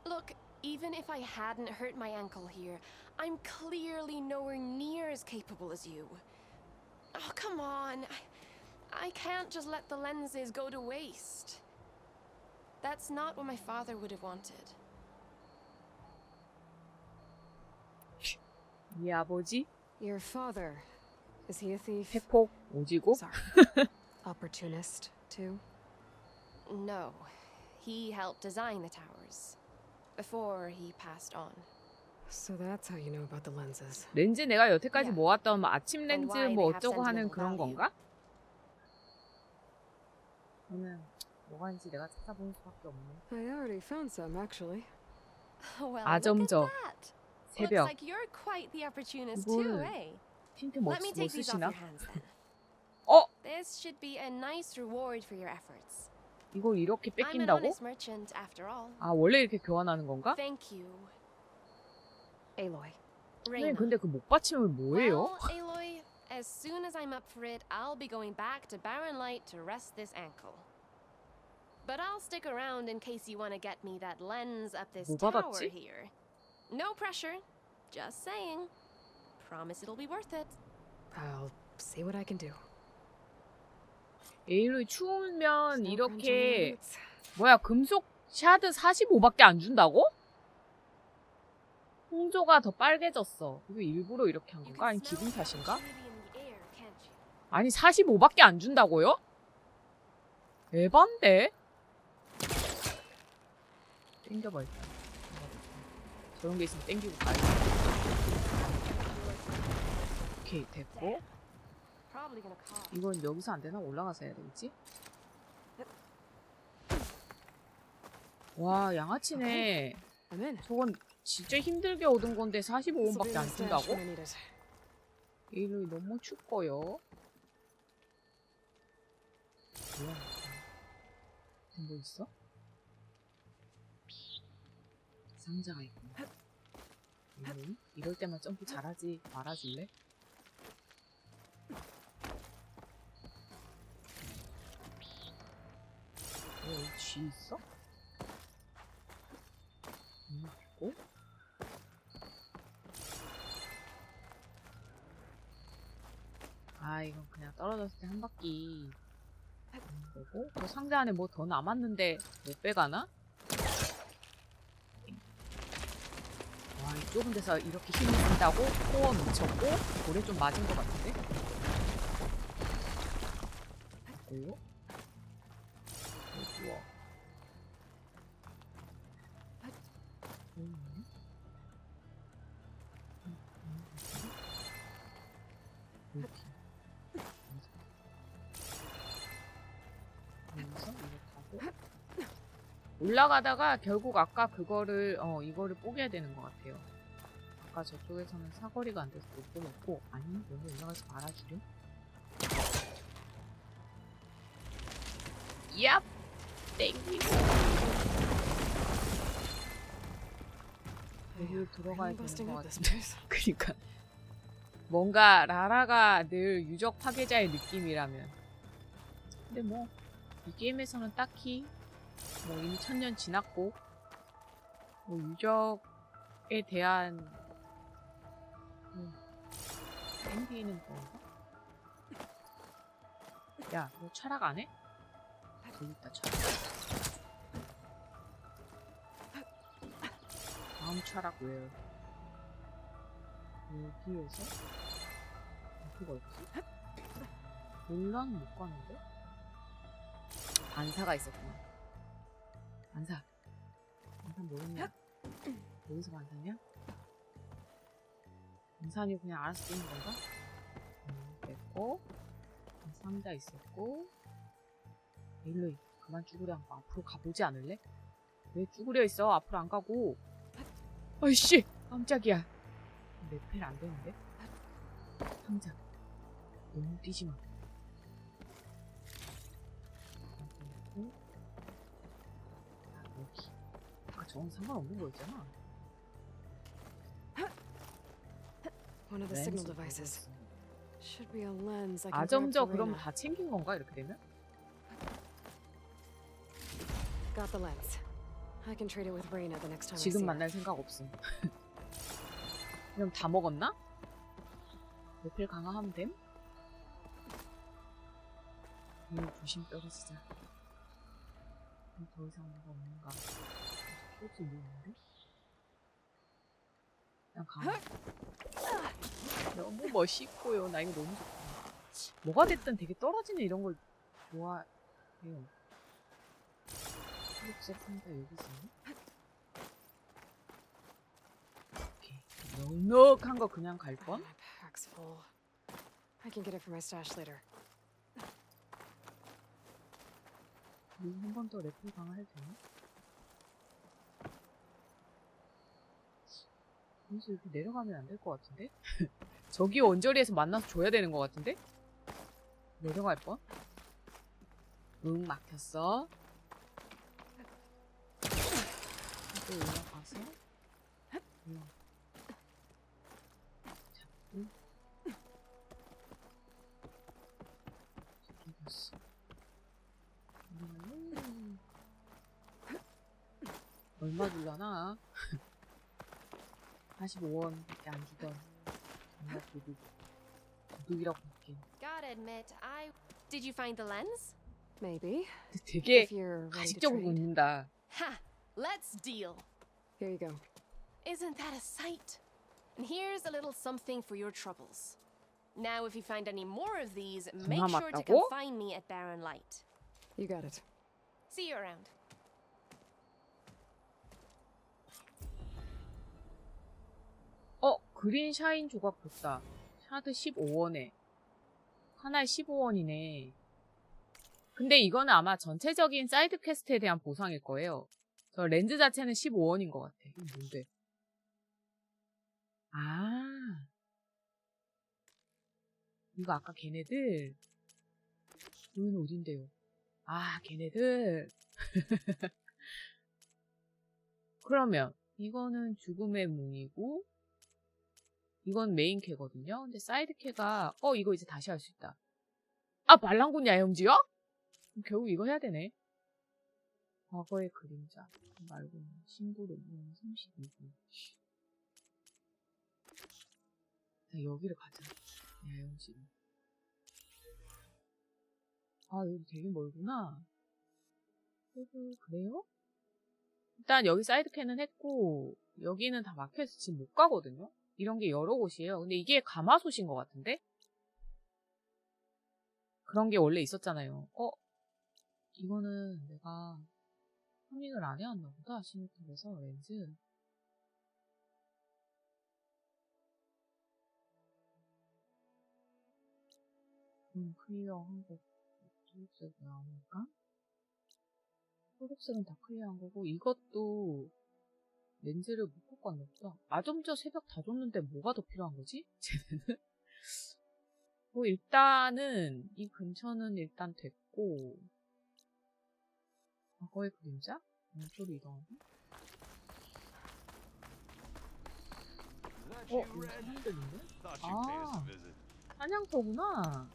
Look, even if I hadn't hurt my ankle here, I'm clearly nowhere near as capable as you. Oh, come on. I can't just let the lenses go to waste. That's not what my father would have wanted. 이 아버지? Your father. Is he a thief? 회폭 오지고? Sorry. Opportunist, too? No. He helped design the towers. Before he passed on. So that's how you know about the lenses. 렌즈 내가 여태까지 모았던 뭐 아침 렌즈 뭐 어쩌고 하는 그런 건가? 저는 뭐가 있는지 내가 찾아보는 수밖에 없네. I already found some, actually. Well, 아점저 look at that. 새벽. Looks like you're quite the opportunist too, 이걸 eh? 틴트 뭐 Let me take these off 쓰시나? your hands then. 어? This should be a nice reward for your efforts. 이걸 이렇게 I'm an 뺏긴다고? honest merchant after all. 아, 원래 이렇게 교환하는 건가? Thank you. Aloy. 선생님 근데 그 목받침은 뭐예요? Well, Aloy, as soon as I'm up for it, I'll be going back to Barren Light to rest this ankle. But I'll stick around in case you want to get me that lens up this 뭐 tower 받았지? here. No pressure. Just saying. Promise it'll be worth it. I'll see what I can do. 에일로이 추우면 이렇게 뭐야 금속 샤드 45밖에 안 준다고? 홍조가 더 빨개졌어. 이거 일부러 이렇게 한 건가? 아니 기분 탓인가? 아니 45밖에 안 준다고요? 에반데? 땡겨봐 일단. 저런 게 있으면 땡기고 가야지. 오케이 됐고. 이건 여기서 안 되나? 올라가서 해야 되겠지? 와 양아치네. 저건 진짜 힘들게 얻은 건데 45원밖에 안 준다고? 에일로이 너무 춥고요. 뭐야? 뭐 있어? 상자가 있구나. 에일로이? 이럴 때만 점프 잘하지 말아줄래? 여기 쥐 있어? 있고? 아 이건 그냥 떨어졌을 때 한 바퀴 거고 그 상자 안에 뭐 더 남았는데 못 빼가나? 와 이 좁은 데서 이렇게 힘이 든다고? 코어 미쳤고 볼에 좀 맞은 것 같은데? 그리고 우와 이렇게 여기서 이렇게 하고 올라가다가 결국 아까 그거를 이거를 뽀개야 되는 것 같아요. 아까 저쪽에서는 사거리가 안 돼서 못 뽑았고 아니 여기 올라가서 말아주려? 얍! 땡기고 여기로 들어가야 되는 것 같은데 그니까 뭔가 라라가 늘 유적 파괴자의 느낌이라면 근데 뭐 이 게임에서는 딱히 뭐 이미 1000년 지났고 뭐 유적에 대한 땡기는 건가? 야 너 철학 안 해? 저기 있다 철학 다음 철학 왜 여기에서 어디가 있지? 논란 못 가는데? 반사가 있었구나. 반사 뭐였냐? 여기서 반사냐? 반사니 그냥 알아서 뛰는 건가? 됐고 상자 있었고 에일로이 그만 쭈그려 앉고 앞으로 가보지 않을래? 왜 쭈그려 있어? 앞으로 안 가고 아이씨 깜짝이야 레펠 안 되는데? 상자 너무 뛰지 마. 여기 아까 저건 상관없는 거였잖아. One of the signal devices. Should be a lens I can grab 아점저 for 그럼 Reyna. 다 챙긴 건가 이렇게 되면? Got the lens. I can trade it with Reyna the next time I see 지금 her. 만날 생각 없음. 그럼 다 먹었나? 레펠 강화하면 됨? 조심 떨어지자. 더 이상 뭐가 없는가? 소스 뭐 있는데? 그냥 강화. 너무 멋있고요. 나 이거 너무 좋다. 뭐가 됐든 되게 떨어지는 이런 걸 좋아해요. 초록색 상자 여기 있었네? 오케이. 넉넉한 거 그냥 갈 뻔? My pack's full. I can get it from my stash later. 한 번 더 레플 강화해도 되나? 여기서 이렇게 내려가면 안 될 것 같은데? 저기 원저리에서 만나서 줘야 되는 것 같은데? 내려갈 뻔? 응, 막혔어. 또 올라가서 얼마 줄라나? 45원밖에 안 주던 정말 도둑이라고 볼게. Gotta admit, Did you find the lens? Maybe. 되게 If you're ready to 가식적으로 trade. 묻는다. Ha! Let's deal. Here you go. Isn't that a sight? And here's a little something for your troubles. Now, if you find any more of these, make sure to come 맞다고? find me at Barren Light. You got it. See you around. 그린 샤인 조각 줬다. 샤드 15원에. 하나에 15원이네. 근데 이거는 아마 전체적인 사이드 퀘스트에 대한 보상일 거예요. 저 렌즈 자체는 15원인 것 같아. 이거 뭔데? 아. 이거 아까 걔네들. 여기는 어딘데요? 아, 걔네들. 그러면 이거는 죽음의 뭉이고 이건 메인 캐거든요. 근데 사이드 캐가 이거 이제 다시 할 수 있다. 아, 말랑군 야영지요? 그럼 결국 이거 해야 되네. 과거의 그림자 말고 신부름 32분. 여기를 가자. 야영지. 아, 여기 되게 멀구나. 그래요? 일단 여기 사이드 캐는 했고 여기는 다 막혀서 지금 못 가거든요. 이런 게 여러 곳이에요. 근데 이게 가마솥인 것 같은데? 그런 게 원래 있었잖아요. 이거는 내가 파밍을 안 해왔나 보다. 시네탑에서 렌즈. 클리어한 거. 초록색 나오니까? 초록색은 다 클리어한 거고 이것도 렌즈를 못 갖고 왔나 보다. 아점저 새벽 다 줬는데 뭐가 더 필요한 거지? 쟤네는? 일단은 이 근처는 일단 됐고 과거의 그림자? 왼쪽으로 이동하고 여기 사람들 있네? 아, 사냥터구나.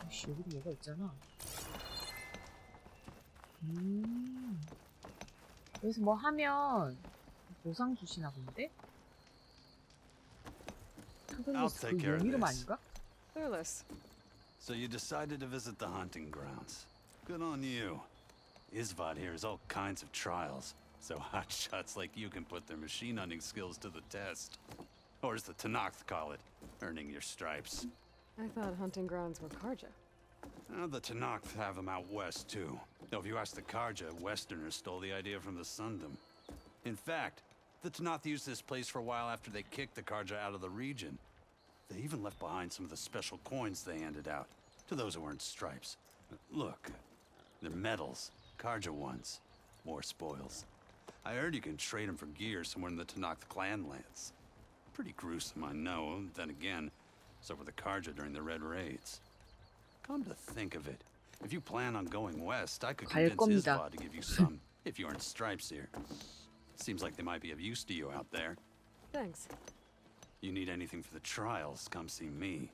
아이씨, 여기도 뭐가 있잖아. 여기서 뭐 하면 보상 주시나 본데? I'll take care of 이름 this. 아닌가? Fearless. So you decided to visit the hunting grounds. Good on you. Isvad here has all kinds of trials, so hotshots like you can put their machine hunting skills to the test. Or as the Tanakh call it, earning your stripes. I thought hunting grounds were Karja. The Tanakh have them out west, too. Though if you ask the Karja, Westerners stole the idea from the Sundom. In fact, the Tanakh used this place for a while after they kicked the Karja out of the region. They even left behind some of the special coins they handed out to those who earned stripes. Look, they're medals, Karja ones. More spoils. I heard you can trade them for gear somewhere in the Tanakh clan lands. Pretty gruesome, I know. Then again, so were the Karja during the Red Raids. Come to think of it, if you plan on going west, I could convince Isvad to give you some, if you earned stripes here. Seems like they might be of use to you out there. Thanks. You need anything for the trials, come see me.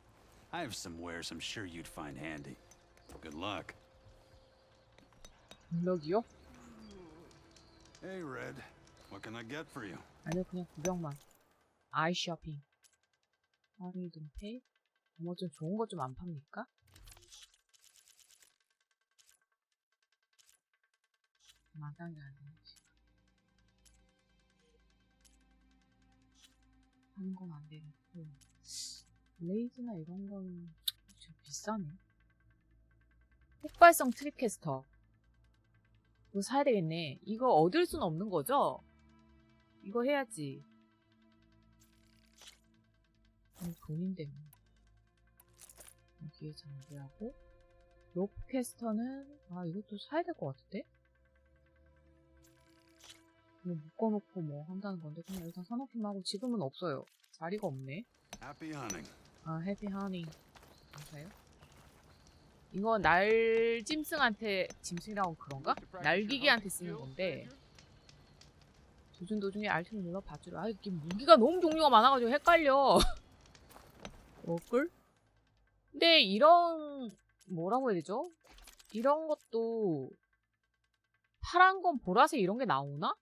I have some wares I'm sure you'd find handy. Good luck. 블럭이요? Hey, Red. What can I get for you? 아니요, 그냥 구경만. 아이 쇼핑. 하리든 페이? 뭐 좀 좋은 거 좀 안 팝니까? 마당이 안 되지. 하는 건 안 되겠고. 레이즈나 이런 건 좀 비싸네. 폭발성 트립캐스터. 이거 사야 되겠네. 이거 얻을 순 없는 거죠? 이거 해야지. 돈인데 뭐. 여기에 장비하고 로프캐스터는 이것도 사야 될 것 같은데? 뭐 묶어놓고 뭐 한다는 건데 그냥 일단 사놓기만 하고 지금은 없어요. 자리가 없네. Happy hunting. 해피 하닝. 감사해요. 이거 날 짐승이라고 그런가? 날기계한테 쓰는 건데 도중에 알트를 눌러 밧줄을. 아, 이게 무기가 너무 종류가 많아가지고 헷갈려. 어꿀? 근데 이런 뭐라고 해야 되죠? 이런 것도 파란 건 보라색 이런 게 나오나?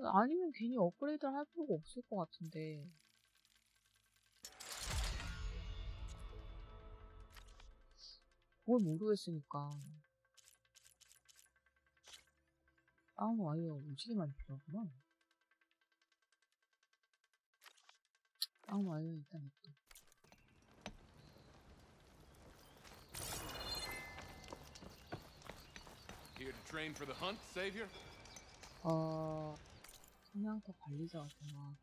아니면 괜히 업그레이드를 할 필요가 없을 것 같은데. 그걸 모르겠으니까. 다운 와이어 오지게 많이 필요하구나. 다운 와이어 일단 냅둬. Here to train for the hunt, Savior? 사냥터 관리자 같은 거.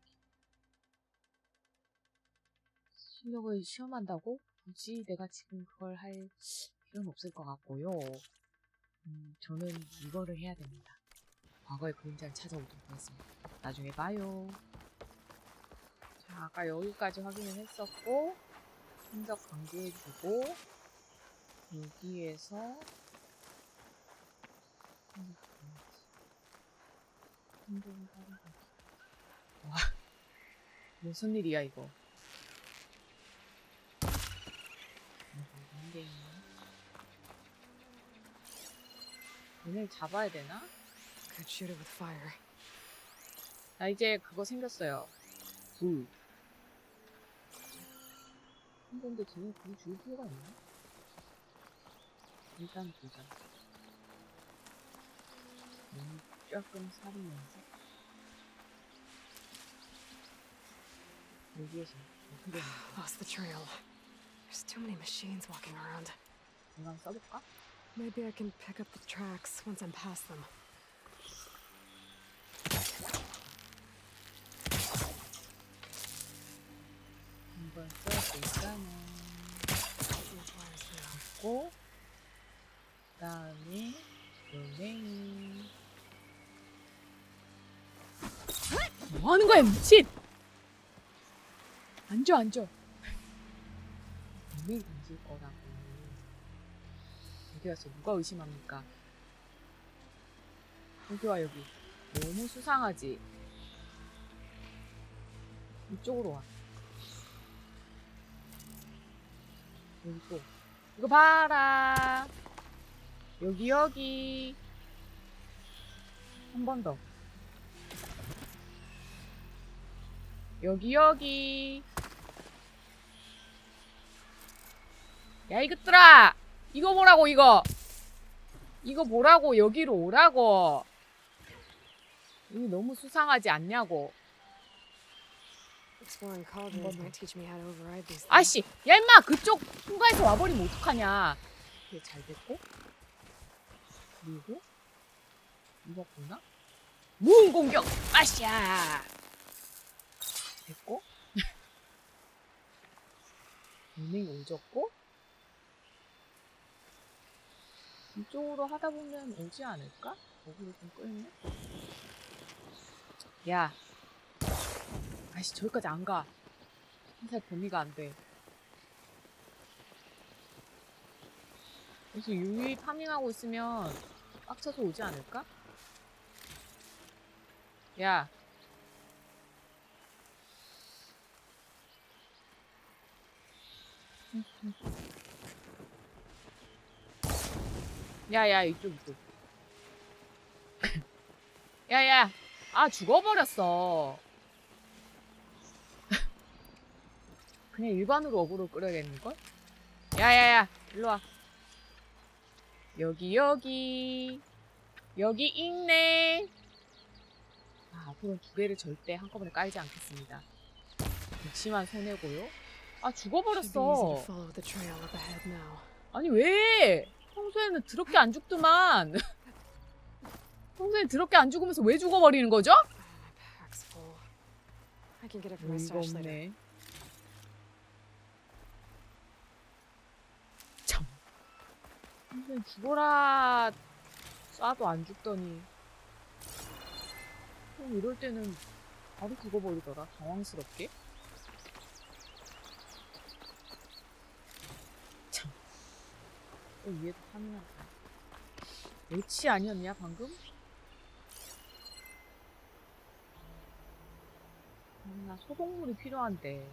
실력을 시험한다고? 굳이 내가 지금 그걸 할 필요는 없을 것 같고요. 저는 이거를 해야 됩니다. 과거의 그림자를 찾아오도록 하겠습니다. 나중에 봐요. 자, 아까 여기까지 확인을 했었고, 흔적 강조해주고, 여기에서 와, 무슨 일이야 이거. 얘를 잡아야 되나? Could shoot it with fire. 나 이제 그거 생겼어요. 불. 근데 쟤는 불 줄 필요가 있나? 일단 보자. 조금 사리면서 여기에서 어떻게 되는 거야? Lost the trail. There's too many machines walking around. 이건 써볼까? Maybe I can pick up the tracks once I'm past them. 이걸 써볼까는 잡고 그 다음에 롤링. 뭐 하는 거야 미친! 앉아. 분명히 던질 거라고. 어디 갔어? 누가 의심합니까? 여기와 여기. 너무 수상하지? 이쪽으로 와. 여기 또. 이거 봐라. 여기. 한 번 더. 여기. 야, 이것들아! 이거 보라고, 이거! 이거 보라고, 여기로 오라고! 여기 너무 수상하지 않냐고. Exploring cauldrons might teach me how to override these things. 아씨! 야, 임마! 그쪽 통과해서 와버리면 어떡하냐. 이게 잘 됐고. 그리고, 이거 보나? 무음 공격! 아씨야! 됐고. 분명히 오졌고. 이쪽으로 하다 보면 오지 않을까? 거기를 좀 끌네? 야. 아이씨, 저기까지 안 가. 한살 범위가 안 돼. 여기서 유유히 파밍하고 있으면 빡쳐서 오지 않을까? 야. 야야, 이쪽. 야야. 아, 죽어버렸어. 그냥 일반으로 어그로 끌어야겠는걸? 야야야, 일로와. 여기 있네. 아, 앞으로는 두 개를 절대 한꺼번에 깔지 않겠습니다. 극심한 손해고요. 아, 죽어버렸어. 아니 왜? 평소에는 더럽게 안 죽더만. 평소에는 더럽게 안 죽으면서 왜 죽어버리는 거죠? 어이가 없네. 참. 평소엔 죽어라 쏴도 안 죽더니 이럴 때는 바로 죽어버리더라. 당황스럽게. 참. 위에도 파밍한다. H 아니었냐 방금? 소독물이 필요한데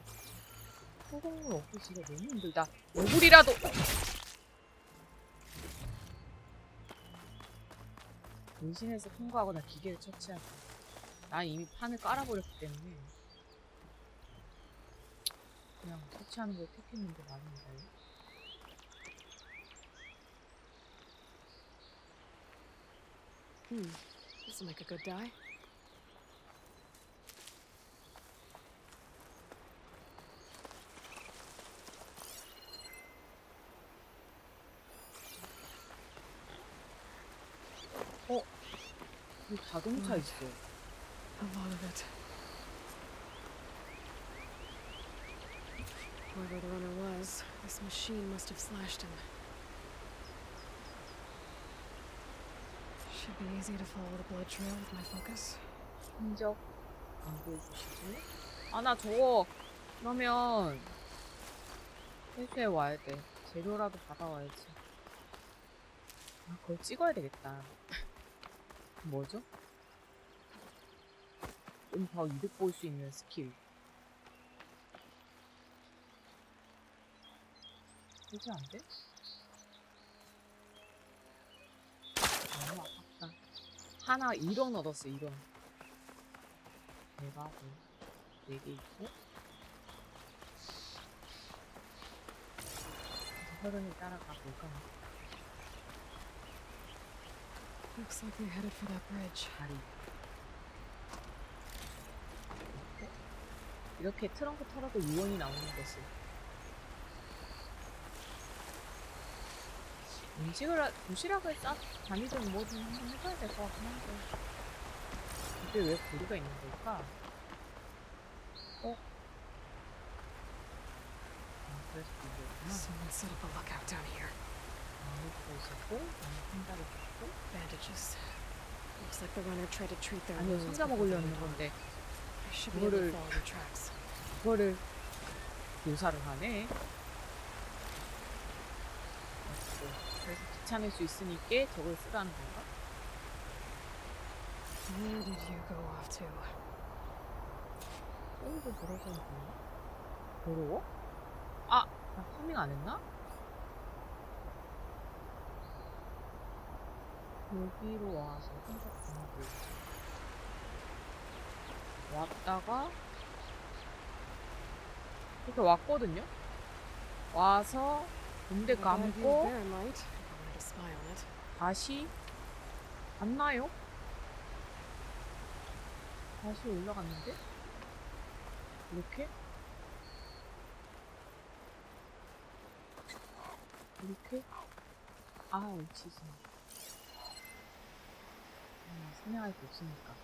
소독물 얻기 진짜 너무 힘들다. 얼굴이라도 은신해서 통과하거나 기계를 처치하자. 난 이미 판을 깔아버렸기 때문에 그냥 처치하는 걸 택했는데 말입니다. This will make a good dye. 여기 자동차 있어. A lot of it. Whoever the runner was, this machine must have slashed him. Should be easy to follow the blood trail with my focus. 흔적 안 보여주시고. 아, 나 저거 그러면 회수해 와야 돼. 재료라도 받아와야지. 아, 그걸 찍어야 되겠다. 뭐죠? 좀 더 이득 볼 수 있는 스킬. 되지 안 돼? 너무 아깝다. 하나 1원 얻었어, 1원. 내가 4개 있고. 흐름을 따라가 볼까? Looks like they're headed for that bridge. 다리. 이렇게 트렁크 털어도 유언이 나오는 것을. 음식을 도시락을 싸 다니든 뭐든 한번 해봐야 될 것 같긴 한데. 이게 왜 고리가 있는 걸까? 그래서 이거구나. Someone set up a lookout down here. 나무도 있었고, 한 달이 있고. Bandages. Looks like the runner tried to treat their 아니요, wounds 상자 before they 먹으려는 went on. 건데 I should be able to follow their tracks. 그거를 묘사를 하네. 그래서 귀찮을 수 있으니까 저걸 쓰라는 건가? Where did you go off to? 똥도 돌아서 있나? 더러워? 아! 나 파밍 안 했나? 여기로 와서 혼자 공부 왔다가 이렇게 왔거든요? 와서 군대 감고 다시 갔나요? 다시 올라갔는데? 이렇게? 이렇게? 아, 옳치지. 선행할 게 없으니까.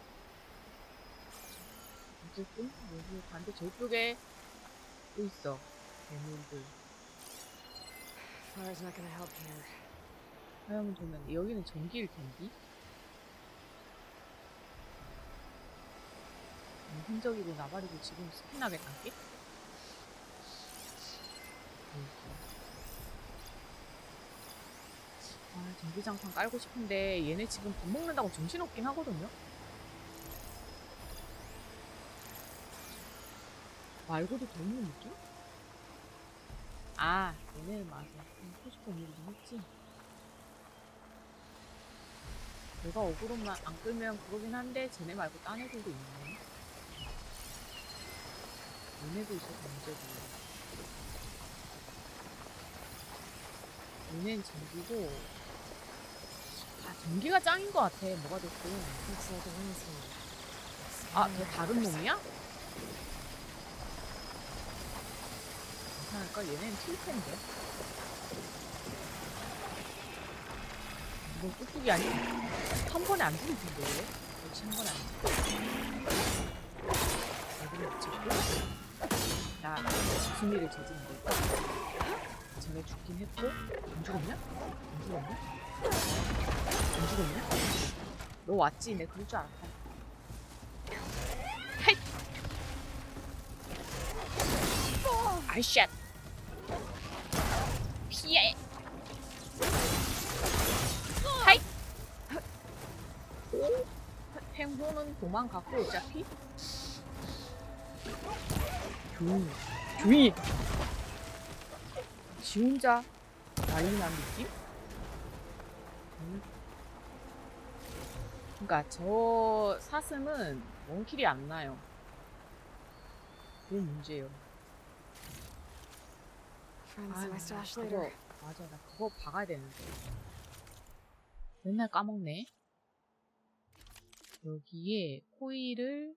어쨌든, 여기 반대 저쪽에 또 있어. 괴물들. Fire's not gonna help here. 화염은 좋는데, 여기는 전기일 텐데? 흔적이고 나발이고 지금 스피나겠단게? 아, 전기장판 깔고 싶은데 얘네 지금 밥 먹는다고 정신없긴 하거든요? 말고도 더 있는 느낌? 아, 얘네는 맞아. 먹고 싶은 일이긴 했지. 내가 어그로만 안 끌면 그러긴 한데 쟤네 말고 딴 애들도 있네. 얘네도 있어서 문제고. 얘네는 전기고. 아, 전기가 짱인 것 같아. 뭐가 됐든. 아, 걔 다른 놈이야? 괜찮을까? 얘네는 튈 텐데. 이건 뚝뚝이 아니야? 한 번에 안 죽을 텐데, 왜? 역시 한 번에 안 죽을. 여기를 붙였고. 나 수미를 저지른 걸까? 쟤네 죽긴 했고. 안 죽었냐? 안 죽었냐? 안 죽었냐? 너 왔지? 내 그럴 줄 알았다. 하이! 아이 샷! 피해! 하이! 오! 펭귄은 도망갔고 어차피 조용히. 지 혼자 난리 난 느낌? 그러니까 저 사슴은 원킬이 안 나요. 그게 문제예요. Friends, my stash 그거 later. 맞아, 나 그거 박아야 되는데 맨날 까먹네. 여기에 코일을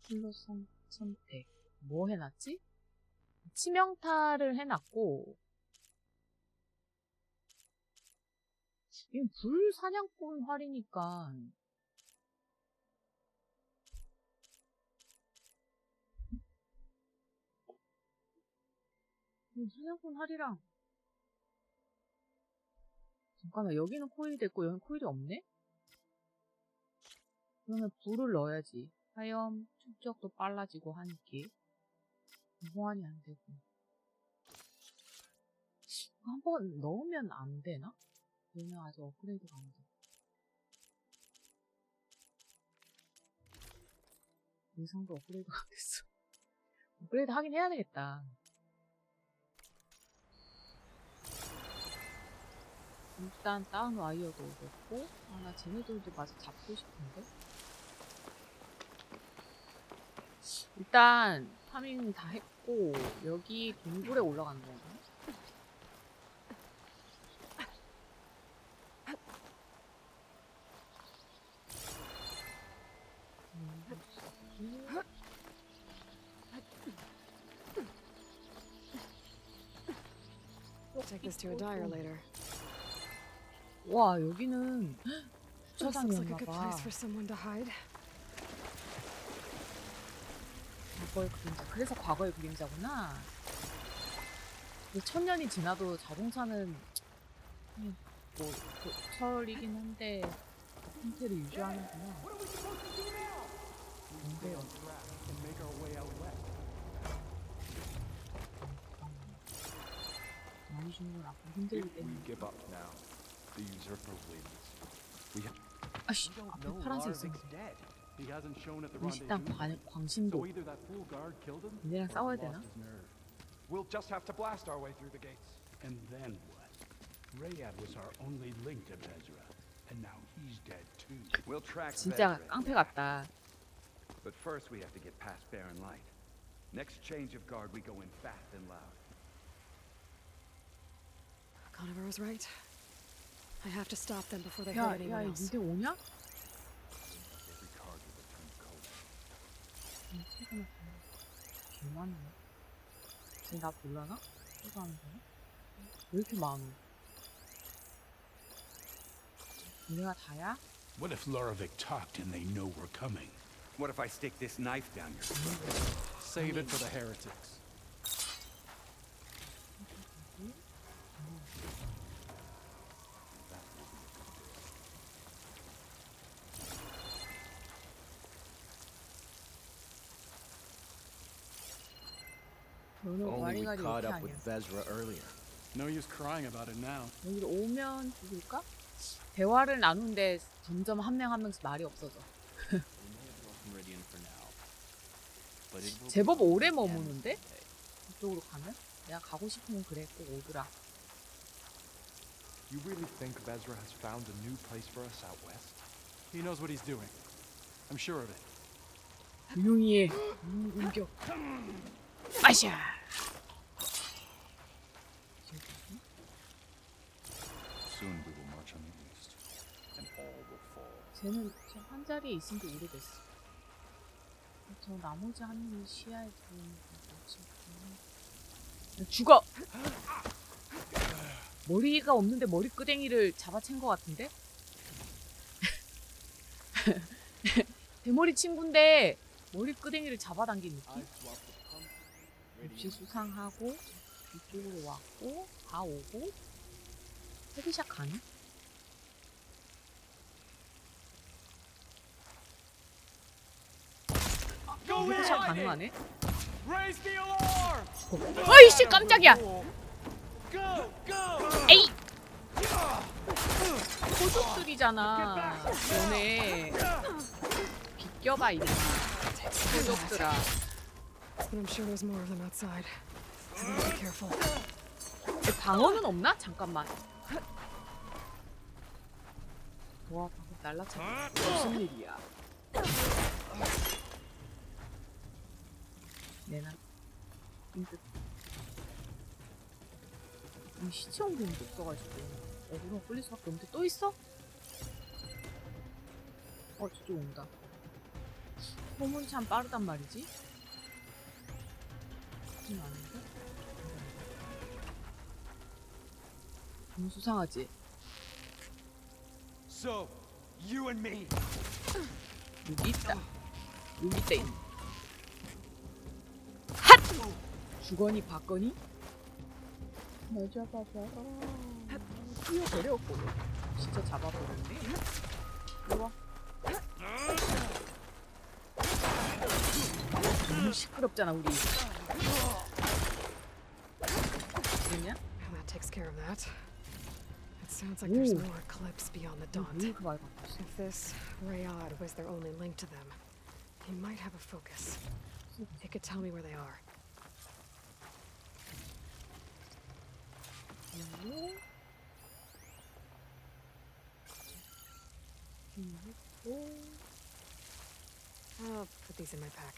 킬러 선택 뭐 해놨지? 치명타를 해놨고, 이건 불사냥꾼 활이니까 사냥꾼 활이랑 잠깐만, 여기는 코일이 됐고 여기는 코일이 없네? 그러면 불을 넣어야지. 화염 축적도 빨라지고 하니까 보완이 안 되고. 한번 넣으면 안 되나? 얘는 아직 업그레이드가 안 돼. 의상도 업그레이드가 안 됐어. 업그레이드 하긴 해야 되겠다. 일단 다운 와이어도 넣고, 아, 나 쟤네들도 마저 잡고 싶은데? 일단 파밍 다 했고, 여기 동굴에 올라가는 거거든요? Take this to a dyer later. 와, 여기는 This looks like a good 주차장이었나봐. place for someone to hide. 과거의 그림자. 그래서 과거의 그림자구나. 근데 1000년이 지나도 자동차는 그냥 뭐 고철이긴 한데 형태를 유지하는구나. 뭔데요? 많이 주는 건 앞으로 힘들기 때문에. 아씨, 앞에 파란색 있어. 이 식당 광신도. 얘네랑 싸워야 되나? We'll just have to blast our way through the gates. And then what? Rayad was our only link to Bezra, and now he's dead too. We'll track 진짜 깡패 같다. But first we have to get past Barren Light. Next change of guard we go in fast and loud. Conover was right. I have to stop them before they 야, hurt anyone else. 니들 오냐? Every card will return cold. 개 많네. 쟤 나 몰라나? 이거 하는 거야? 왜 이렇게 많어? 얘네가 다야? What if Loravik talked and they know we're coming? What if I stick this knife down your Save it for the heretics. 너는 Only we 와리가리 caught 이렇게 up with 아니야. Vezra earlier. No use crying about it now. 여기로 오면 죽을까? 대화를 나누는데 점점 한 명 한 명씩 말이 없어져. Meridian for now. But it will 제법 be 오래 again 머무는데? someday. 이쪽으로 가면? 내가 가고 싶으면 그래, 꼭 오더라. You really think Vezra has found a new place for us out west? He knows what he's doing. I'm sure of it. 조용히 해. 공격. 아샤! Soon we will march on the east, and all will fall. 쟤는 저 한 자리에 있은 지 오래됐어. 저 나머지 한 명이 시야에 들어오는 거 죽어! 머리가 없는데 머리끄댕이를 잡아챈 것 같은데? 대머리 친구인데 머리끄댕이를 잡아당긴 느낌? 역시 수상하고 이쪽으로 왔고 다 오고 헤드샷 가능? 헤드샷 가능하네? 어이씨 깜짝이야! 에이! 포족들이잖아. 너네 비껴봐 이제. 도적들아. But I'm sure there's more of them outside. I gotta be careful. 방어는 없나? 잠깐만. 와, 방금 날라차. 무슨 일이야? 내나 빙긋. 이 시체 옮기는 게 없어가지고 어그로 끌릴 수밖에 없는데 또 있어? 저쪽 온다. 소문이 참 빠르단 말이지. 아닌데? 너무 수상하지? So, you and me. 여기 있다. 여기 있다. 핫! 주거니 받거니? 날 잡아봐라. 뛰어버렸고 진짜 잡아버렸네. 이리와. 너무 시끄럽잖아 우리. 그냥? That takes care of that. It sounds like there's more eclipse beyond the Daunt. If this Rayad was their only link to them, he might have a focus. He could tell me where they are. I'll put these in my pack.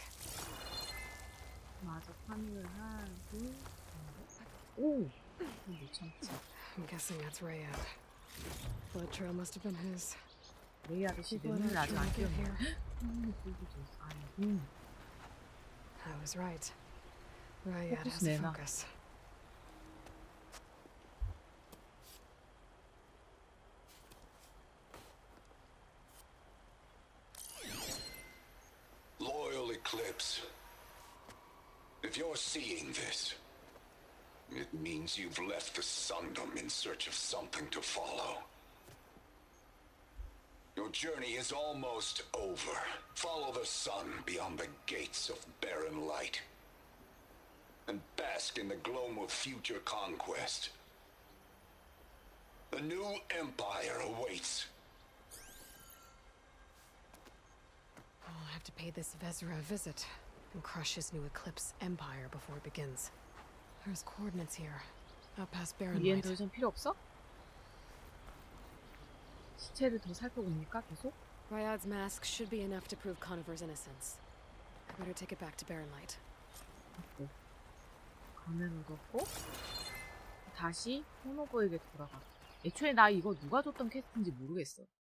맞아, 파밍을 하고. 오! 못 참지. I'm guessing that's Rayad. Blood trail must have been his. 레이 아저씨 내 눈을 아직 안 끼웠네. 아니고. I was right. Rayad has a focus. Loyal Eclipse. If you're seeing this, it means you've left the Sundom in search of something to follow. Your journey is almost over. Follow the sun beyond the gates of barren light, and bask in the gloam of future conquest. A new empire awaits. I'll have to pay this Vezra a visit and crush his new Eclipse empire before it begins. There's coordinates here, out past barren 얘는 light. 더 이상 필요 없어? 시체를 더 살펴봅니까? 계속? Ryad's mask should be enough to prove Conover's innocence. I better take it back to barren light. 가면을 걷고 다시 코노버에게 돌아가. 애초에 나 이거 누가 줬던 퀘스트인지 모르겠어.